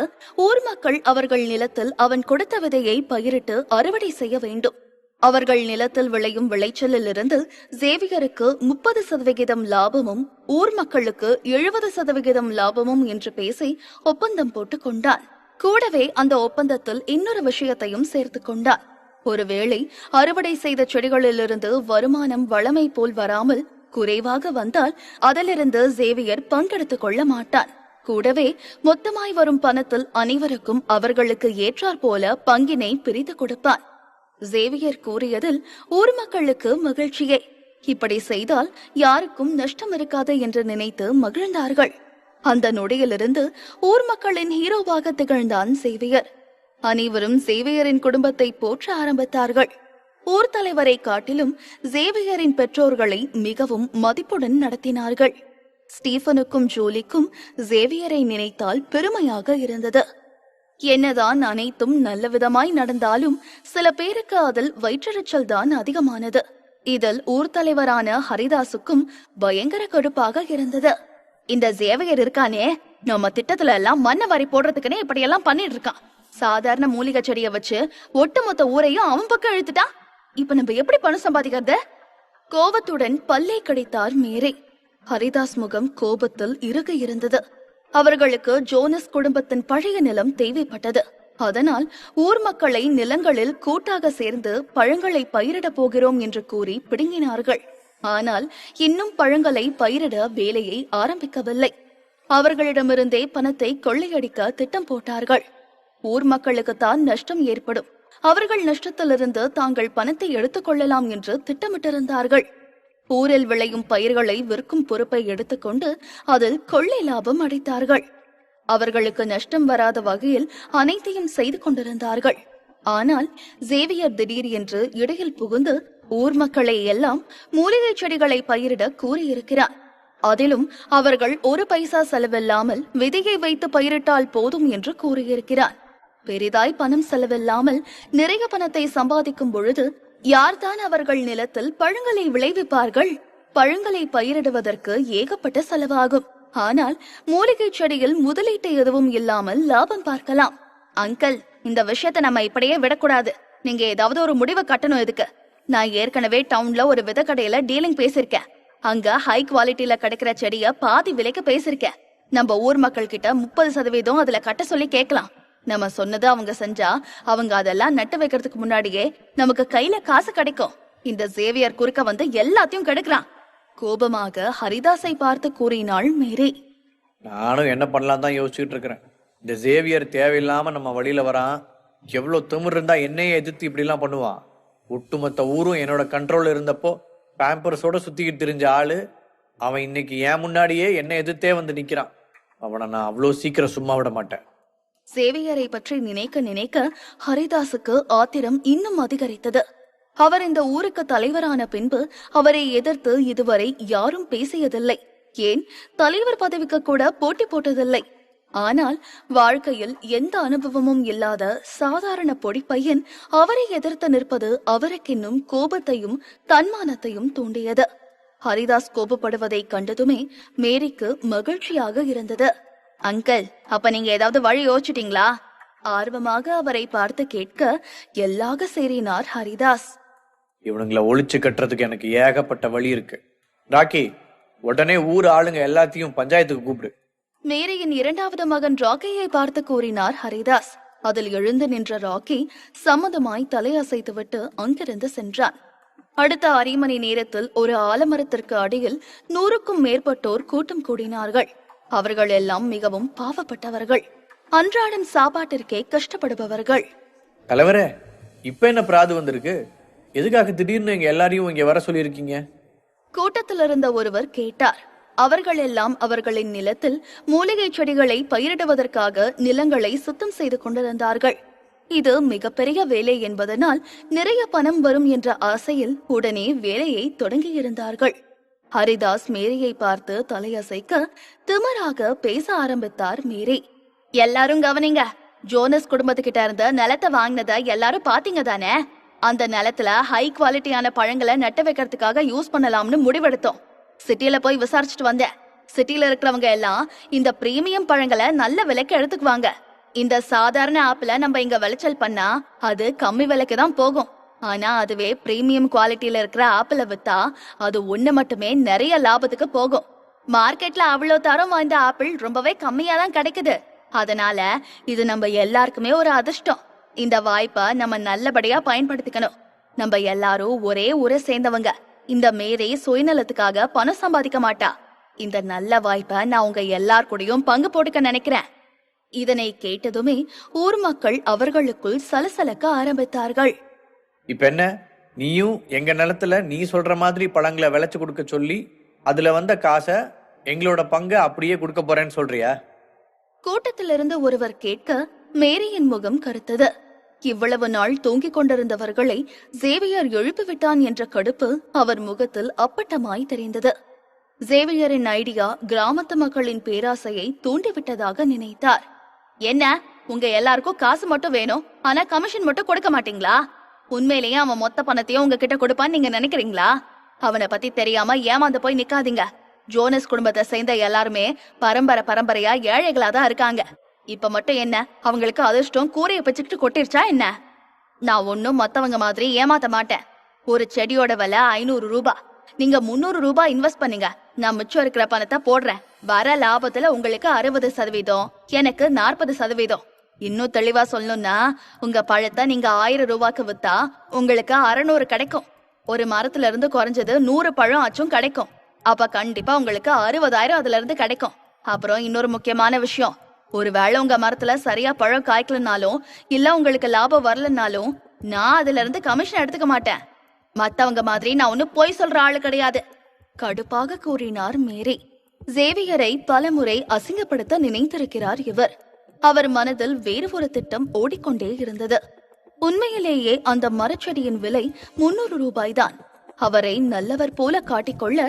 ஊர் மக்கள் அவர்கள் நிலத்தில் அவன் கொடுத்த விதையை பயிரிட்டு அறுவடை செய்ய வேண்டும். அவர்கள் நிலத்தில் விளையும் விளைச்சலில் இருந்து சேவியருக்கு 30% லாபமும் ஊர் மக்களுக்கு 70% லாபமும் என்று பேசி ஒப்பந்தம் போட்டுக் கொண்டான். கூடவே அந்த ஒப்பந்தத்தில் இன்னொரு விஷயத்தையும் சேர்த்து கொண்டான். ஒருவேளை அறுவடை செய்த செடிகளிலிருந்து வருமானம் வளமை போல் வராமல் குறைவாக வந்தால் அதிலிருந்து சேவியர் பங்கெடுத்துக் கொள்ள மாட்டான். கூடவே மொத்தமாய் வரும் பணத்தில் அனைவருக்கும் அவர்களுக்கு ஏற்றாற் போல பங்கினை பிரித்து கொடுப்பான். சேவியர் கூறியதில் ஊர் மக்களுக்கு மகிழ்ச்சியே. இப்படி செய்தால் யாருக்கும் நஷ்டம் இருக்காது என்று நினைத்து மகிழ்ந்தார்கள். அந்த நொடியிலிருந்து ஊர் மக்களின் ஹீரோவாக திகழ்ந்தான் சேவியர். அனைவரும் சேவியரின் குடும்பத்தை போற்ற ஆரம்பித்தார்கள். ஊர் தலைவரை காட்டிலும் சேவியரின் பெற்றோர்களை மிகவும் மதிப்புடன் நடத்தினார்கள். ஸ்டீஃபனுக்கும் ஜூலிக்கும் சேவியரை நினைத்தால் பெருமையாக இருந்தது. என்னதான் அனைத்தும் நல்ல விதமாய் நடந்தாலும் சில பேருக்கு அதில் வயிற்றெரிச்சல் தான் அதிகமானது. இதில் ஊர் தலைவரான ஹரிதாசுக்கும் பயங்கர கடுப்பாக இருந்தது. இந்த சேவையர் இருக்கானே, நம்ம திட்டத்துல எல்லாம் மண்ணை வாரி போடுறதுக்குன்னே இப்படியெல்லாம் பண்ணிட்டு இருக்கான். சாதாரண மூலிகை செடியை வச்சு ஒட்டுமொத்த ஊரையும் அவன் பக்கம் இழுத்துட்டான். இப்ப நம்ம எப்படி பணம் சம்பாதிக்கிறது? கோபத்துடன் பல்லை கடித்தார் மேரி. ஹரிதாஸ் முகம் கோபத்தில் இறுக இருந்தது. அவர்களுக்கு ஜோனஸ் குடும்பத்தின் பழைய நிலம் தேவைப்பட்டது. அதனால் ஊர் மக்களை நிலங்களில் கூட்டாக சேர்ந்து பழங்களை பயிரிட போகிறோம் என்று கூறி பிடுங்கினார்கள். ஆனால் இன்னும் பழங்களை பயிரிட வேலையை ஆரம்பிக்கவில்லை. அவர்களிடமிருந்தே பணத்தை கொள்ளையடிக்க திட்டம் போட்டார்கள். ஊர் மக்களுக்குத்தான் நஷ்டம் ஏற்படும், அவர்கள் நஷ்டத்திலிருந்து தாங்கள் பணத்தை எடுத்துக் கொள்ளலாம் என்று திட்டமிட்டிருந்தார்கள். ஊரில் விளையும் பயிர்களை விற்கும் பொறுப்பை எடுத்துக்கொண்டு அதில் கொள்ளை லாபம் அடைத்தார்கள். அவர்களுக்கு நஷ்டம் வராத வகையில் அனைத்தையும் செய்து கொண்டிருந்தார்கள். ஆனால் சேவியர் திடீர் என்று இடையில் புகுந்து ஊர் மக்களை எல்லாம் மூலிகை செடிகளை பயிரிட கூறியிருக்கிறார். அதிலும் அவர்கள் ஒரு பைசா செலவில்லாமல் விதையை வைத்து பயிரிட்டால் போதும் என்று கூறியிருக்கிறார். பெரிதாய் பணம் செலவில்லாமல் நிறைய பணத்தை சம்பாதிக்கும் பொழுது யார்தான் அவர்கள் நிலத்தில் பழங்களை விளைவிப்பார்கள்? பழங்களை பயிரிடுவதற்கு ஏகப்பட்ட செலவாகும். ஆனால் மூலிகை செடியில் முதலீட்டு எதுவும் இல்லாமல் லாபம் பார்க்கலாம். அங்கிள், இந்த விஷயத்தை நம்ம இப்படியே விடக்கூடாது. நீங்க ஏதாவது ஒரு முடிவை கட்டணும். இதுக்கு நான் ஏற்கனவே டவுன்ல ஒரு விதை கடையில டீலிங் பேசிருக்கேன். அங்க ஹை குவாலிட்டியில கிடைக்கிற செடிய பாதி விலைக்கு பேசிருக்கேன். நம்ம ஊர் மக்கள் கிட்ட 30% அதுல கட்ட சொல்லி கேட்கலாம். நம்ம சொன்னது அவங்க செஞ்சா அவங்க அதெல்லாம் நட்டு வைக்கிறதுக்கு முன்னாடியே நமக்கு கையில காசு கிடைக்கும். இந்த சேவியர் குறுக்க வந்து எல்லாத்தையும் கெடுக்கிறான். கோபமாக ஹரிதாஸை பார்த்து கூறினாள் மேரி. நானும் என்ன பண்ணலாம் தான் யோசிச்சுட்டு இருக்கிறேன். இந்த சேவியர் தேவையில்லாம நம்ம வழியில வரான். எவ்வளவு திமிர் இருந்தா என்னையே எதிர்த்து இப்படி எல்லாம் பண்ணுவான். ஒட்டுமொத்த ஊரும் என்னோட கண்ட்ரோல்ல இருந்தப்போ பேம்பர்ஸோட சுத்திக்கிட்டு தெரிஞ்ச ஆளு அவன் இன்னைக்கு என் முன்னாடியே என்னை எதிர்த்தே வந்து நிக்கிறான். அவனை நான் அவ்வளவு சீக்கிரம் சும்மா விட மாட்டேன். சேவியரை பற்றி நினைக்க நினைக்க ஹரிதாஸுக்கு ஆத்திரம் இன்னும் அதிகரித்தது. அவர் இந்த ஊருக்கு தலைவரான பின்பு அவரை எதிர்த்து இதுவரை யாரும் பேசியதில்லை. ஏன் தலைவர் பதவிக்கு கூட போட்டி போட்டதில்லை. ஆனால் வாழ்க்கையில் எந்த அனுபவமும் இல்லாத சாதாரண பொடி பையன் அவரை எதிர்த்து நிற்பது அவருக்கென்னும் கோபத்தையும் தன்மானத்தையும் தூண்டியது. ஹரிதாஸ் கோபப்படுவதை கண்டதுமே மேரிக்கு மகிழ்ச்சியாக இருந்தது. அங்கிள், அப்ப நீங்க ஏதாவது வழி யோசிச்சிட்டீங்களா? ஆர்வமாக அவரை பார்த்து கேட்க எல்லாக சேரினார் ஹரிதாஸ். இவனுங்களை ஒழிச்சு கட்டுறதுக்கு எனக்கு ஏகப்பட்ட வழி இருக்கு. ராக்கி, உடனே ஊர் ஆளுங்க எல்லாத்தையும் பஞ்சாயத்துக்கு கூப்பிடு. மேரியின் இரண்டாவது மகன் ராக்கியை பார்த்து கூறினார் ஹரிதாஸ். அதில் எழுந்து நின்ற ராக்கி சம்மதமாய் தலையசைத்துவிட்டு அங்கிருந்து சென்றான். அடுத்த அரை மணி நேரத்தில் ஒரு ஆலமரத்திற்கு அடியில் 100க்கும் மேற்பட்டோர் கூட்டம் கூடினார்கள். அவர்கள் எல்லாம் மிகவும் பாவப்பட்டவர்கள். அன்றாடம் சாப்பாட்டிற்கே கஷ்டப்படுபவர்கள். தலைவரே, இப்ப என்ன பிராது வந்திருக்கு? எதுக்காக திடீர்னு இங்க எல்லாரையும் இங்க வர சொல்லியிருக்கீங்க? கூட்டத்தில் இருந்த ஒருவர் கேட்டார். அவர்கள் எல்லாம் அவர்களின் நிலத்தில் மூலிகை செடிகளை பயிரிடுவதற்காக நிலங்களை சுத்தம் செய்து கொண்டிருந்தார்கள். இது மிகப்பெரிய வேலை என்பதனால் நிறைய பணம் வரும் என்ற ஆசையில் உடனே வேலையை தொடங்கியிருந்தார்கள். ஹரிதாஸ் மேரியை பார்த்து தலையசைக்க திமிராக பேச ஆரம்பித்தார் மேரி. எல்லாரும் கவனிங்க, ஜோனஸ் குடும்பத்துக்கிட்ட இருந்த நிலத்தை வாங்கினத எல்லாரும் பாத்தீங்க தானே? அந்த நிலத்துல ஹை குவாலிட்டியான பழங்களை நட்டு வைக்கிறதுக்காக யூஸ் பண்ணலாம்னு முடிவெடுத்தோம். சிட்டில போய் விசாரிச்சுட்டு வந்தேன். சிட்டில இருக்கிறவங்க எல்லாம் இந்த பிரீமியம் பழங்களை நல்ல விலைக்கு எடுத்துக்குவாங்க. இந்த சாதாரண ஆப்பிள நம்ம இங்க விளைச்சல் பண்ணா அது கம்மி விலைக்கு தான் போகும். ஆனா அதுவே பிரீமியம் குவாலிட்டியில இருக்கிற ஆப்பிள வித்தா அது ஒண்ணு மட்டுமே நிறைய லாபத்துக்கு போகும். மார்க்கெட்ல அவ்வளவு தரம் வாய்ந்த ஆப்பிள் ரொம்பவே கம்மியா தான் கிடைக்குது. அதனால இது நம்ம எல்லாருக்குமே ஒரு அதிர்ஷ்டம். இந்த வாய்ப்பை நம்ம நல்லபடியா பயன்படுத்திக்கணும். நம்ம எல்லாரும் ஒரே ஊரை சேர்ந்தவங்க. இந்த மேரி சுயநலத்துக்காக பணம் சம்பாதிக்க மாட்டா. இந்த நல்ல வாய்ப்பை நான் உங்க எல்லார் கூடயும் பங்கு போட்டுக்க நினைக்கிறேன். இதனை கேட்டதுமே ஊர் மக்கள் அவர்களுக்குள் சலசலக்க ஆரம்பித்தார்கள். இப்ப என்ன, நீயும் எங்க நிலத்துல நீ சொல்ற மாதிரி பழங்களை விளைச்சு கொடுக்க சொல்லி அதுல வந்த காசை எங்களோட பங்கு அப்படியே கொடுக்க போறேன்னு சொல்றியா? கூட்டத்திலிருந்து ஒருவர் கேட்க மேரியின் முகம் கருத்தது. இவ்வளவு நாள் தூங்கிக் கொண்டிருந்தவர்களை சேவியர் எழுப்பிவிட்டான் என்ற கடுப்பு அவர் முகத்தில் அப்பட்டமாய் தெரிந்தது. சேவியரின் ஐடியா கிராமத்து மக்களின் பேராசையை தூண்டிவிட்டதாக நினைத்தார். என்ன, உங்க எல்லாருக்கும் காசு மட்டும் வேணும், ஆனா கமிஷன் மட்டும் கொடுக்க மாட்டீங்களா? உண்மையிலேயே அவன் மொத்த பணத்தையும் உங்ககிட்ட கொடுப்பான்னு நீங்க நினைக்கிறீங்களா? அவனை பத்தி தெரியாம ஏமாந்து போய் நிக்காதீங்க. ஜோனஸ் குடும்பத்தை சேர்ந்த எல்லாருமே பரம்பரையா ஏழைகளா தான் இருக்காங்க. இப்ப மட்டும் என்ன அவங்களுக்கு அதிர்ஷ்டம் கூரைய பிச்சுக்கிட்டு கொட்டிருச்சா என்ன? நான் ஒன்னும் மத்தவங்க மாதிரி ஏமாத்த மாட்டேன். ஒரு செடியோட விலை 500 ரூபாய். நீங்க 300 ரூபாய் இன்வெஸ்ட் பண்ணீங்க. நான் மிச்சம் இருக்கிற பணத்தை போடுறேன். வர லாபத்துல உங்களுக்கு 60%, எனக்கு 40%. இன்னும் தெளிவா சொல்லணும்னா, உங்க பழத்தை நீங்க 1000 ரூபாய்க்கு வித்தா உங்களுக்கு 600 கிடைக்கும். ஒரு மரத்துல இருந்து குறைஞ்சது 100 பழம் ஆச்சும் கிடைக்கும். அப்ப கண்டிப்பா உங்களுக்கு 60,000 அதுல இருந்து கிடைக்கும். அப்புறம் இன்னொரு முக்கியமான விஷயம், ஒருவேளை உங்க மரத்துல சரியா பழம் காய்க்கலனாலும் இல்ல உங்களுக்கு லாபம் வரலனாலும் நான் அதுல இருந்து கமிஷன் எடுத்துக்க மாட்டேன். மத்தவங்க மாதிரி நான் ஒன்னும் பொய் சொல்ற ஆளு கிடையாது. கடுப்பாக கூறினார் மேரி. சேவியரை பலமுறை அசிங்கப்படுத்த நினைத்திருக்கிறார் இவர். அவர் மனதில் வேறு ஒரு திட்டம் ஓடிக்கொண்டே இருந்தது. உண்மையிலேயே அந்த மரச்செடியின் விலை 300 ரூபாய்தான். அவரை நல்லவர் போல காட்டிக்கொள்ள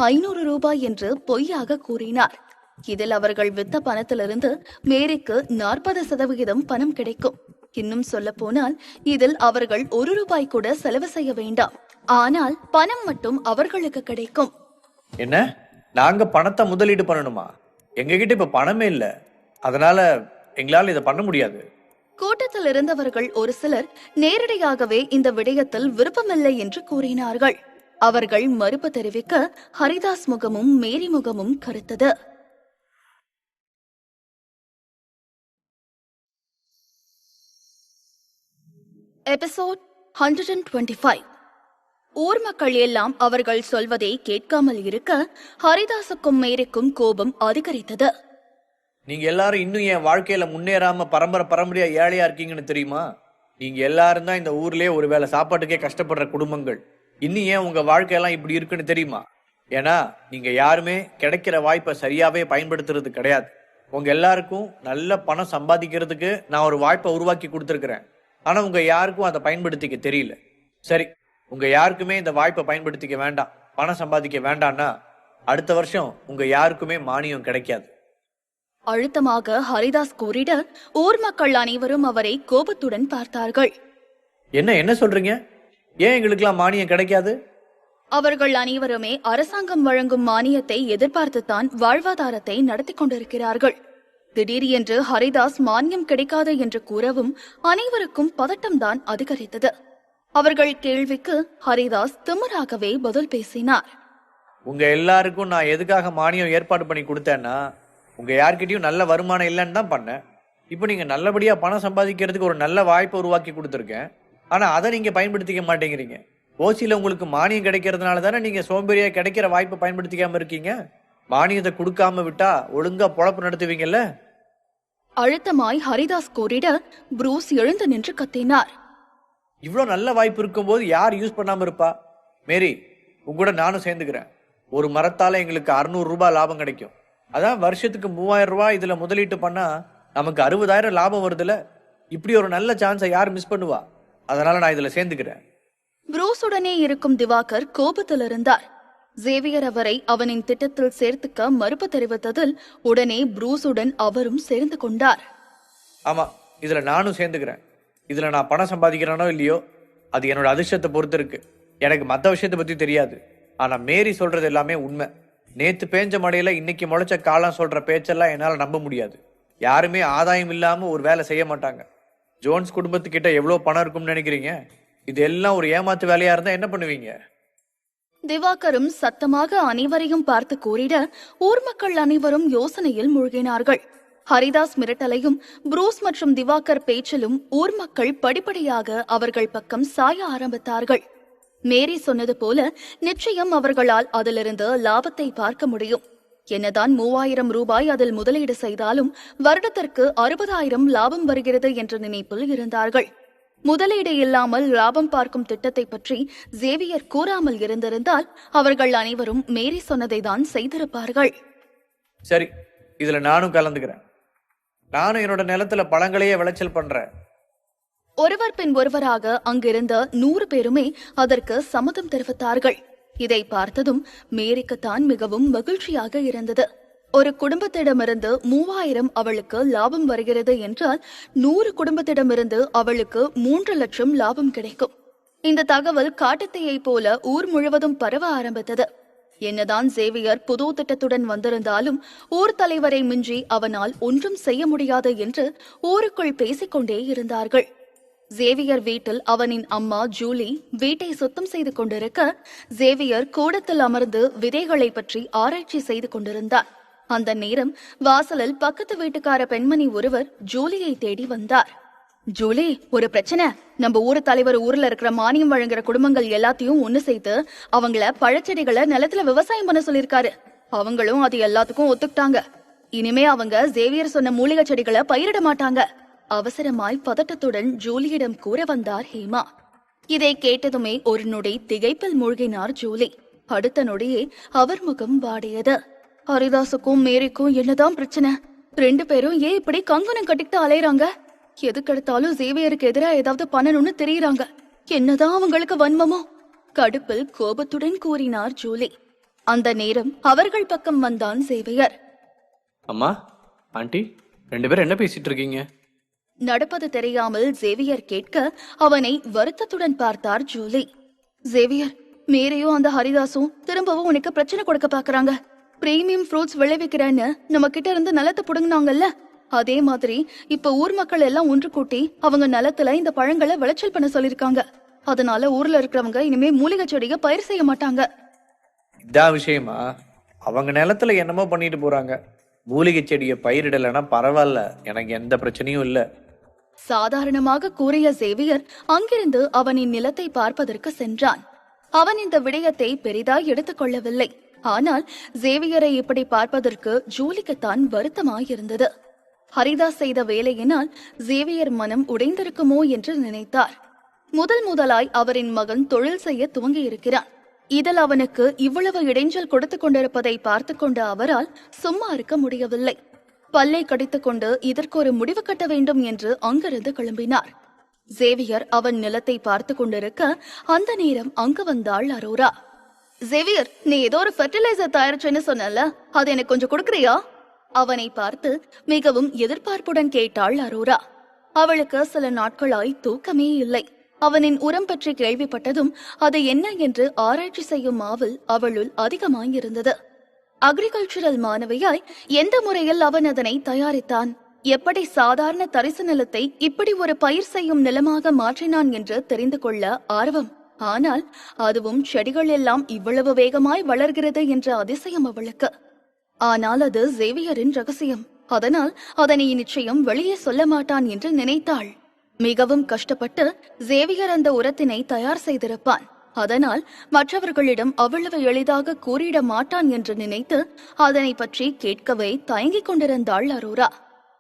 500 ரூபாய் என்று பொய்யாக கூறினார். இதில் அவர்கள் வித்த பணத்திலிருந்து மேரிக்கு 40% பணம் கிடைக்கும். இன்னும் சொல்ல போனால் இதில் அவர்கள் 1 ரூபாய் கூட செலவு செய்ய வேண்டாம். ஆனால் பணம் மட்டும் அவர்களுக்கு கிடைக்கும். என்ன, நாங்க பணத்தை முதலீடு பண்ணணுமா? எங்க கிட்ட இப்ப பணமே இல்ல, அதனால எங்களால இதை பண்ண முடியாது. கூட்டத்தில் இருந்தவர்கள் ஒரு சிலர் நேரடியாகவே இந்த விடயத்தில் விருப்பமில்லை என்று கூறினார்கள். அவர்கள் மறுப்பு தெரிவிக்க ஹரிதாஸ் முகமும் மேரி முகமும் கருத்தது. எபிசோட் 125. ஊர் மக்கள் எல்லாம் அவர்கள் சொல்வதை கேட்காமல் இருக்க ஹரிதாசுக்கும் மேரிக்கும் கோபம் அதிகரித்தது. நீங்க எல்லாரும் இன்னும் என் வாழ்க்கையில முன்னேறாம பரம்பரையா ஏழையா இருக்கீங்கன்னு தெரியுமா? நீங்க எல்லாரும் தான் இந்த ஊர்லயே ஒருவேளை சாப்பாட்டுக்கே கஷ்டப்படுற குடும்பங்கள். இன்னும் ஏன் உங்க வாழ்க்கையெல்லாம் இப்படி இருக்குன்னு தெரியுமா? ஏன்னா நீங்க யாருமே கிடைக்கிற வாய்ப்பை சரியாவே பயன்படுத்துறது கிடையாது. உங்க எல்லாருக்கும் நல்ல பணம் சம்பாதிக்கிறதுக்கு நான் ஒரு வாய்ப்பை உருவாக்கி கொடுத்துருக்கிறேன். ஆனா உங்க யாருக்கும் அதை பயன்படுத்திக்க தெரியல. சரி, உங்க யாருக்குமே இந்த வாய்ப்பை பயன்படுத்திக்க வேண்டாம், பணம் சம்பாதிக்க வேண்டாம்னா அடுத்த வருஷம் உங்க யாருக்குமே மானியம் கிடைக்காது. அழுத்தமாக ஹரிதாஸ் கூறிட ஊர் மக்கள் அனைவரும் அவரை கோபத்துடன் பார்த்தார்கள். என்ன சொல்றீங்க? ஏன் எங்களுக்கெல்லாம் மானியம் கிடைக்காது? அவர்கள் அனைவருமே அரசாங்கம் வழங்கும் மானியத்தை எதிர்பார்த்துத்தான் வாழ்வாதாரத்தை நடத்தி கொண்டிருக்கிறார்கள். திடீரென்று ஹரிதாஸ் மானியம் கிடைக்காது என்று கூறவும் அனைவருக்கும் பதட்டம்தான் அதிகரித்தது. அவர்கள் கேள்விக்கு ஹரிதாஸ் திமிராகவே பதில் பேசினார். உங்க எல்லாருக்கும் நான் எதுக்காக மானியம் ஏற்பாடு பண்ணி கொடுத்தேன்னா, உங்க யார்கிட்டயும் நல்ல வருமானம் இல்லைன்னு தான் பண்ணேன். இப்போ நீங்க நல்லபடியா பணம் சம்பாதிக்கிறதுக்கு ஒரு நல்ல வாய்ப்பை உருவாக்கி கொடுத்துருக்கேன். ஆனா அதை நீங்க பயன்படுத்திக்க மாட்டேங்கிறீங்க. ஓசியில உங்களுக்கு மானியம் கிடைக்கிறதுனால தானே நீங்க சோம்பேறியா கிடைக்கிற வாய்ப்பை பயன்படுத்திக்காம இருக்கீங்க. மானியத்தை கொடுக்காம விட்டா ஒழுங்கா பொழப்பு நடத்துவீங்கல்ல? அழுத்தமாய் ஹரிதாஸ் கூறிட புரூஸ் எழுந்து நின்று கத்தினார். இவ்வளவு நல்ல வாய்ப்பு இருக்கும்போது யார் யூஸ் பண்ணாம இருப்பா? மேரி, உங்கூட நானும் சேர்ந்துக்கிறேன். ஒரு மரத்தால எங்களுக்கு 600 ரூபாய் லாபம் கிடைக்கும். அதான் வருஷத்துக்கு 3000 ரூபாய் இதுல முதலீட்டு பண்ணா நமக்கு 60,000 லாபம் வருதுல. இப்படி ஒரு நல்ல சான்ஸை யார் மிஸ் பண்ணுவா? அதனால நான் இதுல சேர்ந்துக்கிறேன். புரூஸுடனே இருக்கும் திவாகர் கோபத்தில் இருந்தார். சேவியர் அவரை அவனின் திட்டத்தில் சேர்த்துக்க மறுப்பு தெரிவித்ததில் உடனே புரூஸுடன் அவரும் சேர்ந்து கொண்டார். ஆமா, இதுல நானும் சேர்ந்துக்கிறேன். இதுல நான் பணம் சம்பாதிக்கிறேனோ இல்லையோ அது என்னோட அதிர்ஷ்டத்தை பொறுத்து இருக்கு. எனக்கு மற்ற விஷயத்தை பத்தி தெரியாது. ஆனா மேரி சொல்றது எல்லாமே உண்மை. நேத்து பேஞ்ச மழையில இன்னைக்கு முளைச்ச காலம் சொல்ற பேச்செல்லாம் என்னால நம்ப முடியாது. யாருமே ஆதாயம் இல்லாம ஒரு வேலை செய்ய மாட்டாங்க. ஜோன்ஸ் குடும்பத்துக்கிட்ட எவ்வளவு பணம் இருக்கும்னு நினைக்கிறீங்க? இது எல்லாம் ஒரு ஏமாத்து வேலையா இருந்தா என்ன பண்ணுவீங்க? திவாகரும் சத்தமாக அனைவரையும் பார்த்து கூறிட ஊர் மக்கள் அனைவரும் யோசனையில் மூழ்கினார்கள். ஹரிதாஸ் மிரட்டலையும் புரூஸ் மற்றும் திவாகர் பேச்சிலும் ஊர் மக்கள் படிப்படியாக அவர்கள் பக்கம் சாய ஆரம்பித்தார்கள். மேரி சொன்னது போல நிச்சயம் அவர்களால் அதிலிருந்து லாபத்தை பார்க்க முடியும். என்னதான் 3000 ரூபாய் அதில் முதலீடு செய்தாலும் வருடத்திற்கு 60,000 லாபம் வருகிறது என்ற நினைப்பில் இருந்தார்கள். முதலீடு இல்லாமல் லாபம் பார்க்கும் திட்டத்தை பற்றி சேவியர் கூறாமல் இருந்திருந்தால் அவர்கள் அனைவரும் மேரி சொன்னதை தான் செய்திருப்பார்கள். சரி, இதுல நானும் கலந்துக்கிறேன். நானும் என்னோட நிலத்துல பழங்களையே விளைச்சல் பண்றேன். ஒருவர் பின் ஒருவராக அங்கிருந்த 100 பேருமே அதற்கு சம்மதம் தெரிவித்தார்கள். இதை பார்த்ததும் மேரிக்குத்தான் மிகவும் மகிழ்ச்சியாக இருந்தது. ஒரு குடும்பத்திடமிருந்து 3000 அவளுக்கு லாபம் வருகிறது என்றால் 100 குடும்பத்திடமிருந்து அவளுக்கு 3 லட்சம் லாபம் கிடைக்கும். இந்த தகவல் காட்டுத்தீயை போல ஊர் முழுவதும் பரவ ஆரம்பித்தது. என்னதான் சேவியர் புது திட்டத்துடன் வந்திருந்தாலும் ஊர் தலைவரை மிஞ்சி அவனால் ஒன்றும் செய்ய முடியாது என்று ஊருக்குள் பேசிக்கொண்டே இருந்தார்கள். சேவியர் வீட்டில் அவனின் அம்மா ஜூலி வீட்டை சுத்தம் செய்து கொண்டிருக்க, சேவியர் கூடத்தில் அமர்ந்து விதைகளை பற்றி ஆராய்ச்சி செய்து கொண்டிருந்தார். அந்த நேரம் வாசலில் பக்கத்து வீட்டுக்கார பெண்மணி ஒருவர் ஜூலியை தேடி வந்தார். ஜூலி, ஒரு பிரச்சனை. நம்ம ஊர் தலைவர் ஊர்ல இருக்கிற மானியம் வழங்குற குடும்பங்கள் எல்லாத்தையும் ஒண்ணு சேர்த்து அவங்கள பழச்செடிகளை நிலத்துல விவசாயம் பண்ண சொல்லிருக்காரு. அவங்களும் அது எல்லாத்துக்கும் ஒத்துக்கிட்டாங்க. இனிமே அவங்க சேவியர் சொன்ன மூலிகை செடிகளை பயிரிட மாட்டாங்க. அவசரமாய் பதட்டத்துடன் ஜூலியிடம் கூற வந்தார் ஹேமா. இதை கேட்டதுமே ஒரு நொடி திகைப்பில் மூழ்கினார் ஜூலி. அடுத்த நொடியே அவர் முகம் வாடியது. ஹரிதாசுக்கும் மேரிக்கும் என்னதான் பிரச்சனை? 2 பேரும் ஏன் இப்படி கங்கணம் கட்டிக்கிட்டு அலையறாங்க? எதுக்கெடுத்தாலும் சேவியருக்கு எதிராக ஏதாவது பண்ணணும்னு தெரியறாங்க. என்னதான் அவங்களுக்கு வன்மமோ? கடுப்பில் கோபத்துடன் கூறினார் ஜூலி. அந்த நேரம் அவர்கள் பக்கம் வந்தான் சேவியர். அம்மா, ஆண்டி, 2 பேரும் என்ன பேசிட்டு இருக்கீங்க? நடப்பது தெரியாமல் சேவியர் கேட்க அவனை வருத்தத்துடன் பார்த்தார் ஜூலி. சேவியர், மேரியும் அந்த ஹரிதாசும் திரும்பவும் உனக்கு பிரச்சனை கொடுக்க பாக்குறாங்க. பிரீமியம் ஃப்ரூட்ஸ் விளைவிக்கிறேன்னு நம்ம கிட்ட இருந்து நிலத்தை புடுங்கினாங்கல்ல, அதே மாதிரி இப்ப ஊர் மக்கள் எல்லாம் ஒன்று கூட்டி அவங்க நிலத்துல இந்த பழங்களை விளைச்சல் பண்ண சொல்லிருக்காங்க. அதனால ஊர்ல இருக்கிறவங்க இனிமே மூலிகை செடியை பயிர் செய்ய மாட்டாங்க. இதான் விஷயமா? அவங்க நிலத்துல என்னமோ பண்ணிட்டு போறாங்க. மூலிகை செடியை பயிரிடலைன்னா பரவாயில்ல, எனக்கு எந்த பிரச்சனையும் இல்ல. சாதாரணமாக கூறிய சேவியர் அங்கிருந்து அவனின் நிலத்தை பார்ப்பதற்கு சென்றான். அவன் இந்த விடயத்தை பெரிதாய் எடுத்துக் கொள்ளவில்லை. ஆனால் சேவியரை இப்படி பார்ப்பதற்கு ஜூலிக்குத்தான் வருத்தமாயிருந்தது. ஹரிதாஸ் செய்த வேலையினால் சேவியர் மனம் உடைந்திருக்குமோ என்று நினைத்தார். முதலாய் அவரின் மகன் தொழில் செய்ய துவங்கியிருக்கிறான். இதில் அவனுக்கு இவ்வளவு இடைஞ்சல் கொடுத்து கொண்டிருப்பதை பார்த்து கொண்ட அவரால் சும்மா இருக்க முடியவில்லை. பல்லை கடித்துக் கொண்டு இதற்கு ஒரு முடிவு கட்ட வேண்டும் என்று அங்கிருந்து கிளம்பினார். சேவியர் அவன் நிலத்தை பார்த்து கொண்டிருக்க அந்த நேரம் அங்கு வந்தாள் அரோரா. சேவியர், நீ ஏதோ ஒரு ஃபெர்டிலைசர் தயாரிச்சேன்னு சொன்னல, அது எனக்கு கொஞ்சம் கொடுக்கறியா? அவனை பார்த்து மிகவும் எதிர்பார்ப்புடன் கேட்டாள் அரோரா. அவளுக்கு சில நாட்களாய் தூக்கமே இல்லை. அவனின் உரம் பற்றி கேள்விப்பட்டதும் அது என்ன என்று ஆராய்ச்சி செய்யும் ஆவல் அவளுள் அதிகமாயிருந்தது. அக்ரிகல்ச்சரல் மாணவியாய் எந்த முறையில் அவன் அதனை தயாரித்தான், எப்படி சாதாரண தரிசு நிலத்தை இப்படி ஒரு பயிர் செய்யும் நிலமாக மாற்றினான் என்று தெரிந்து கொள்ள ஆர்வம். ஆனால் அதுவும் செடிகள் எல்லாம் இவ்வளவு வேகமாய் வளர்கிறது என்ற அதிசயம் அவளுக்கு. ஆனால் அது சேவியரின் ரகசியம். அதனால் அதனை நிச்சயம் வெளியே சொல்ல மாட்டான் என்று நினைத்தாள். மிகவும் கஷ்டப்பட்டு சேவியர் அந்த உரத்தினை தயார் செய்திருப்பான். அதனால் மற்றவர்களிடம் அவ்வளவு எளிதாக கூறிட மாட்டான் என்று நினைத்து அதனை பற்றி கேட்கவே தயங்கிக் கொண்டிருந்தாள் அரோரா.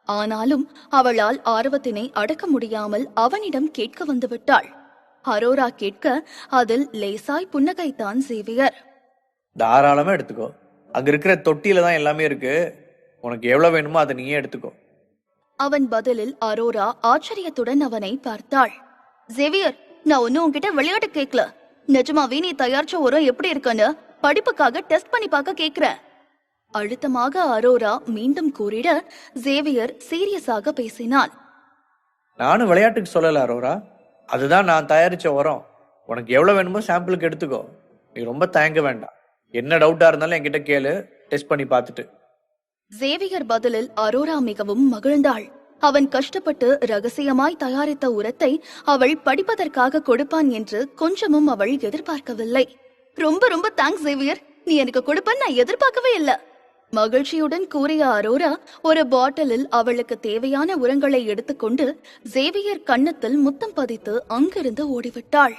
ஆனாலும் அவளால் ஆர்வத்தினை அடக்க முடியாமல் அவனிடம் கேட்க வந்துவிட்டாள். அரோரா கேட்க அதில் லேசாய் புன்னகைத்தான் சேவியர். தாராளமா எடுத்துக்கோ, அங்க இருக்கிற தொட்டியில தான் எல்லாமே இருக்கு. உனக்கு எவ்வளவு வேணுமோ அதை நீயே எடுத்துக்கோ. அவன் பதிலில் அரோரா ஆச்சரியத்துடன் அவனை பார்த்தாள். சேவியர், நான் ஒன்னும் உன்கிட்ட விளையாட்டு கேட்கல. நிஜமாவே நீ தயாரிச்ச உரம் எப்படி இருக்குன்னு படிப்புக்காக டெஸ்ட் பண்ணி பார்க்க கேக்குறேன். அழுத்தமாக அரோரா மீண்டும் கூறிட சேவியர் சீரியஸாக பேசினான். நானும் விளையாட்டுக்கு சொல்லல அரோரா, அதுதான் நான் தயாரிச்ச உரம். உனக்கு எவ்வளவு வேணுமோ சாம்பிளுக்கு எடுத்துக்கோ. நீ ரொம்ப தயங்க வேண்டாம். என்ன டவுட்டா இருந்தாலும் என்கிட்ட கேளு, டெஸ்ட் பண்ணி பார்த்துட்டு. சேவியர் பதிலில் அரோரா மிகவும் மகிழ்ந்தாள். அவன் கஷ்டப்பட்டு ரகசியமாய் தயாரித்த உரத்தை அவள் படிப்பதற்காக கொடுப்பான் என்று கொஞ்சமும் அவள் எதிர்பார்க்கவில்லை. ரொம்ப ரொம்ப தேங்க்ஸ் சேவியர், நீ எனக்கு கொடுப்பன்னு நான் எதிர்பார்க்கவே இல்லை. மகிழ்ச்சியுடன் கூறிய அரோரா ஒரு பாட்டிலில் அவளுக்கு தேவையான உரங்களை எடுத்துக்கொண்டு சேவியர் கன்னத்தில் முத்தம் பதித்து அங்கிருந்து ஓடிவிட்டாள்.